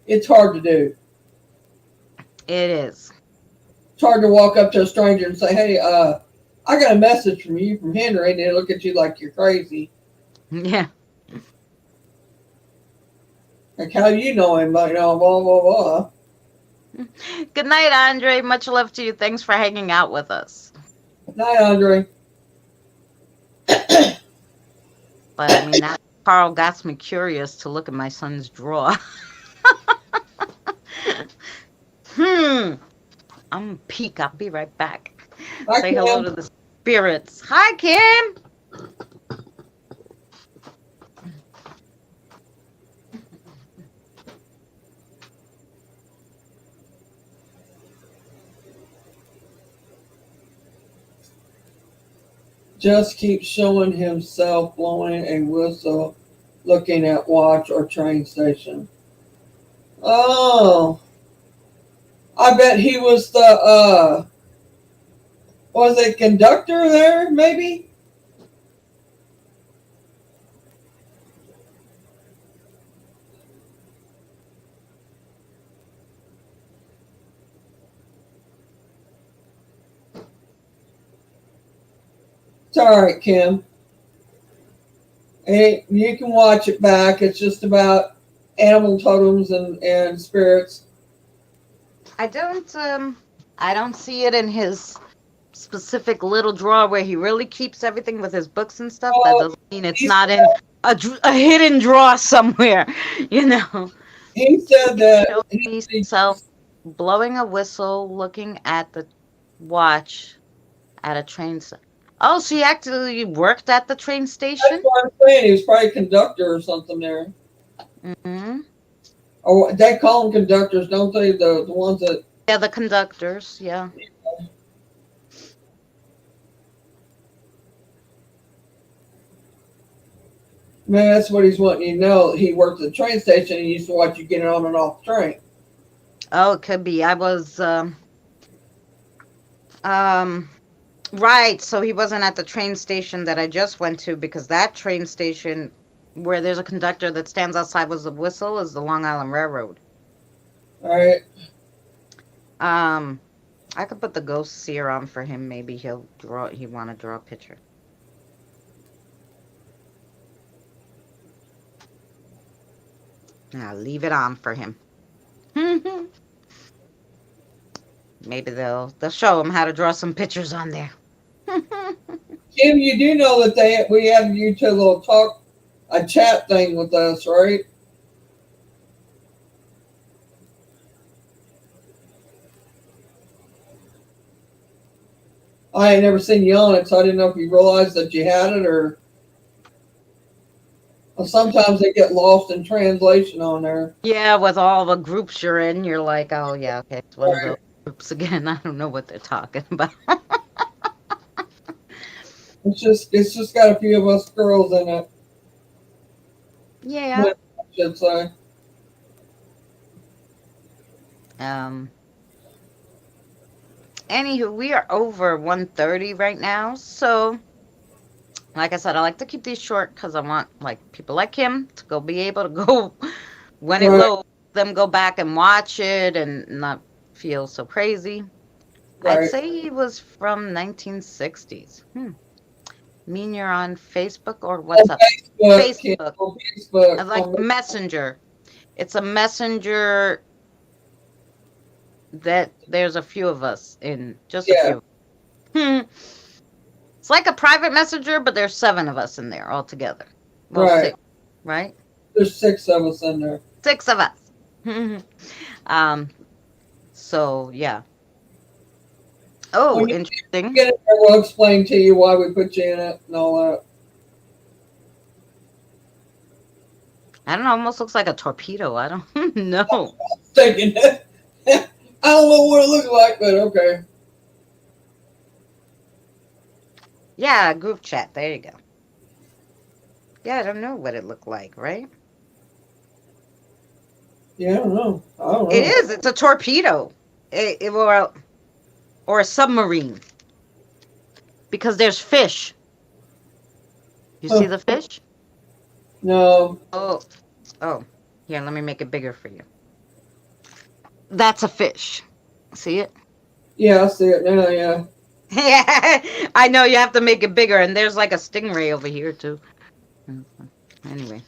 it's hard to do. It is. It's hard to walk up to a stranger and say, "Hey, I got a message from you from Henry," and they look at you like you're crazy. Yeah. Like, how do you know him? Blah, blah, blah, blah. Good night, Andre. Much love to you. Thanks for hanging out with us. Night, Andre. But I mean, that Carl got me curious to look at my son's drawer. I'm gonna peek. I'll be right back. Hi, Say Kim. hello to the spirits. Hi, Kim. Just keeps showing himself blowing a whistle, looking at watch or train station. Oh, I bet he was the was it conductor there? Maybe. It's all right, Kim. And you can watch it back. It's just about animal totems and spirits. I don't see it in his specific little drawer where he really keeps everything with his books and stuff. That Oh, doesn't mean it's he not in a hidden drawer somewhere, you know. he said that Showed me he himself blowing a whistle, looking at the watch at a train station. Oh, so he actually worked at the train that's station? what I'm saying. He was probably a conductor or something there. Mm-hmm. Or they call them conductors, don't they? The ones that Yeah, the conductors, yeah. man, that's what he's wanting you to know. He worked at the train station and he used to watch you get on and off the train. Oh, it could be. I was um right, so he wasn't at the train station that I just went to because that train station where there's a conductor that stands outside with a whistle is the Long Island Railroad. All right. I could put the ghost seer on for him. Maybe he want to draw a picture. I'll leave it on for him. Maybe they'll show him how to draw some pictures on there. Kim, you do know that we have you to a chat thing with us, right? I ain't never seen you on it, so I didn't know if you realized that you had it or sometimes they get lost in translation on there. Yeah, with all the groups you're in, you're like, oh yeah, okay, it's one of Right. those groups again. I don't know what they're talking about. It's just got a few of us girls in it. Yeah. I should say. Anywho, we are over 1:30 right now, so like I said, I like to keep these short because I want like people like him to be able to go when it Right. loads, them go back and watch it and not feel so crazy. Right. I'd say he was from 1960s. Mean you're on Facebook or what's up? Kim, Facebook. on Facebook. I like Messenger. It's a messenger that there's a few of us in, just a Yeah. few. It's like a private messenger, but there's 7 of us in there all together. Well, Right. 6, right? There's 6 of us in there. 6 of us. So yeah. Oh, When you interesting. get it there, we'll explain to you why we put you in it and all that. I don't know, almost looks like a torpedo. I don't know. Thinking that. I don't know what it looks like, but okay. Yeah, group chat. There you go. Yeah, I don't know what it looked like, right? Yeah, I don't know. I don't know. It is. It's a torpedo. Or a submarine. Because there's fish. You see the fish? No. Oh. Here, let me make it bigger for you. That's a fish. See it? Yeah, I see it now, yeah. Yeah, I know you have to make it bigger, and there's like a stingray over here too. Anyway,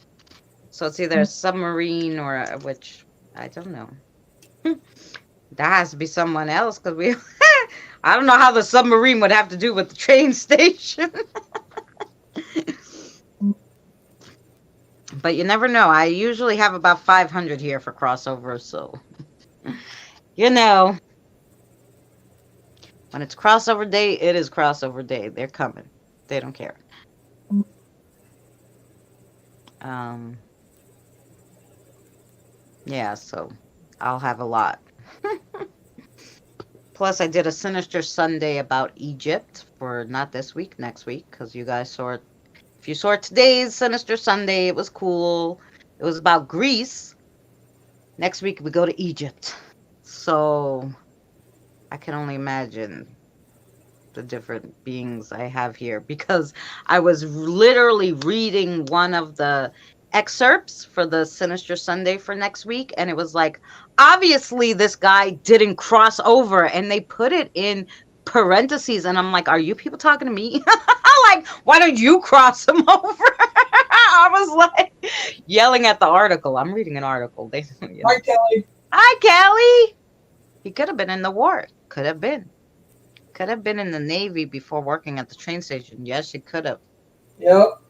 so it's either a submarine or which I don't know. That has to be someone else because we. I don't know how the submarine would have to do with the train station. But you never know. I usually have about 500 here for crossovers, so you know. When it's crossover day, it is crossover day. They're coming. They don't care. Yeah, so I'll have a lot. Plus, I did a Sinister Sunday about Egypt for not this week, next week, because you guys saw it. If you saw today's Sinister Sunday, it was cool. It was about Greece. Next week, we go to Egypt. So I can only imagine the different beings I have here because I was literally reading one of the excerpts for the Sinister Sunday for next week, and it was like, obviously this guy didn't cross over, and they put it in parentheses, and I'm like, are you people talking to me? Like, why don't you cross them over? I was like yelling at the article. I'm reading an article. They, you Hi, know, Kelly. hi, Kelly. He could have been in the war. Could have been. Could have been in the Navy before working at the train station. Yes, she could have. Yep.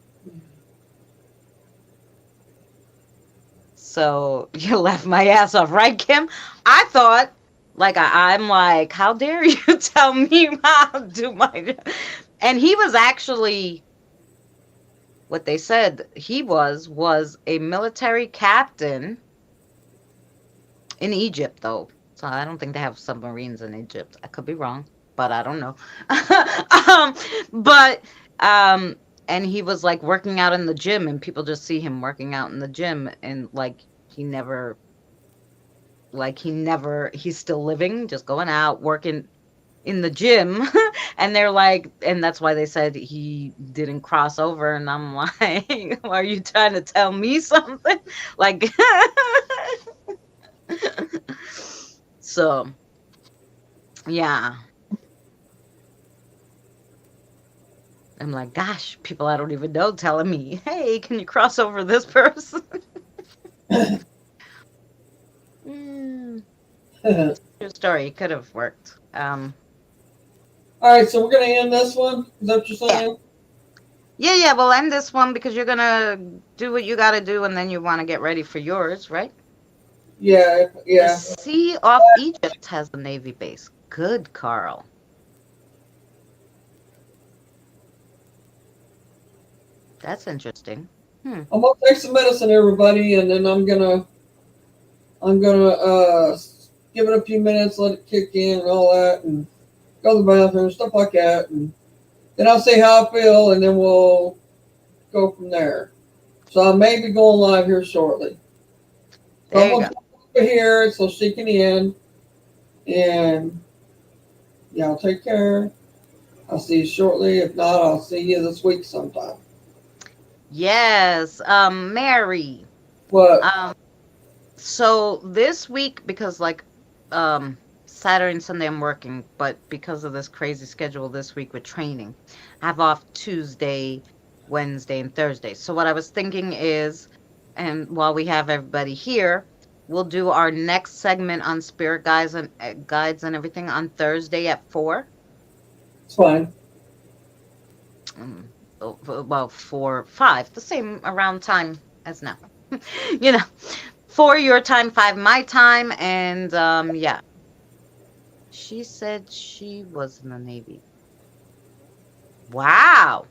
So you left my ass off, right, Kim? I thought, like, I'm like, how dare you tell me how to do my. And he was actually, what they said he was a military captain in Egypt, though. So I don't think they have submarines in Egypt. I could be wrong, but I don't know. um, but and he was like working out in the gym, and people just see him working out in the gym, and he never, he's still living, just going out working in the gym. And they're like, and that's why they said he didn't cross over. And I'm like, are you trying to tell me something? Like, so yeah. I'm like, gosh, people I don't even know telling me, hey, can you cross over this person? Mm, All true story. It could have worked. right, so we're gonna end this one. Is that what you're Yeah. saying? Yeah, we'll end this one because you're gonna do what you gotta do and then you wanna get ready for yours, right? Yeah, The yeah. Sea off Egypt has a Navy base. Good, Carl. That's interesting. Hmm. I'm gonna take some medicine, everybody, and then I'm gonna give it a few minutes, let it kick in and all that, and go to the bathroom, stuff like that, and then I'll see how I feel, and then we'll go from there. So I may be going live here shortly. So I'm There you gonna go. jump over here so she can end, and y'all take care. I'll see you shortly. If not, I'll see you this week sometime. Yes. Mary. What? Um, so this week, because um Saturday and Sunday I'm working, but because of this crazy schedule this week with training, I have off Tuesday, Wednesday, and Thursday. So what I was thinking is, and while we have everybody here, we'll do our next segment on spirit guides and guides and everything on Thursday at 4. It's fine. Mm, well, 4, 5, the same around time as now. You know, 4 your time, 5 my time, and yeah. She said she was in the Navy. Wow.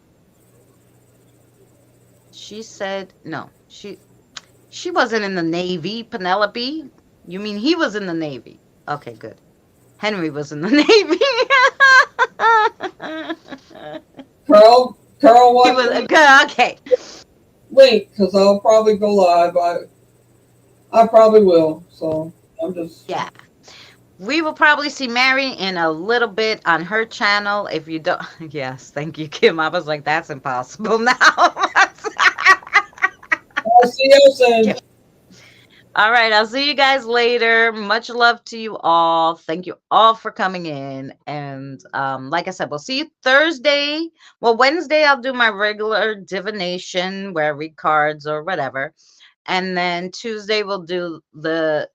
She said no. She wasn't in the Navy, Penelope. You mean he was in the Navy? Okay, good. Henry was in the Navy. Carl, He watch was the good. Okay. link because I'll probably go live. I probably will. So I'm just. Yeah. We will probably see Mary in a little bit on her channel. If you don't, yes, thank you, Kim. I was like, that's impossible now. I'll see you soon. All right, I'll see you guys later. Much love to you all. Thank you all for coming in. And like I said, we'll see you Thursday. Well, Wednesday, I'll do my regular divination where I read cards or whatever. And then Tuesday, we'll do the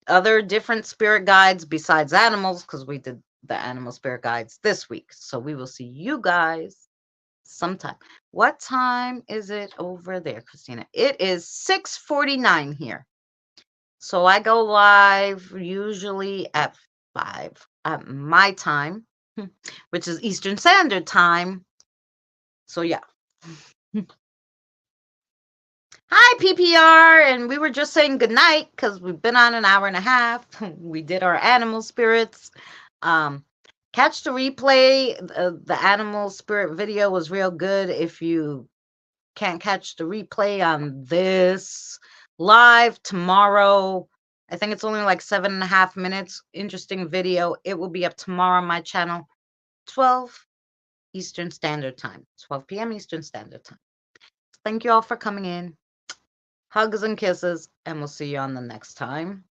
other different spirit guides besides animals because we did the animal spirit guides this week. So we will see you guys sometime. What time is it over there, Christina? It is 6:49 here. So I go live usually at 5 at my time, which is Eastern Standard Time. So yeah. Hi, PPR. And we were just saying goodnight because we've been on an hour and a half. We did our animal spirits. Catch the replay. The animal spirit video was real good. If you can't catch the replay on this live tomorrow, I think it's only like 7.5 minutes. Interesting video. It will be up tomorrow on my channel, 12 Eastern Standard Time, 12 p.m. Eastern Standard Time. Thank you all for coming in. Hugs and kisses, and we'll see you on the next time.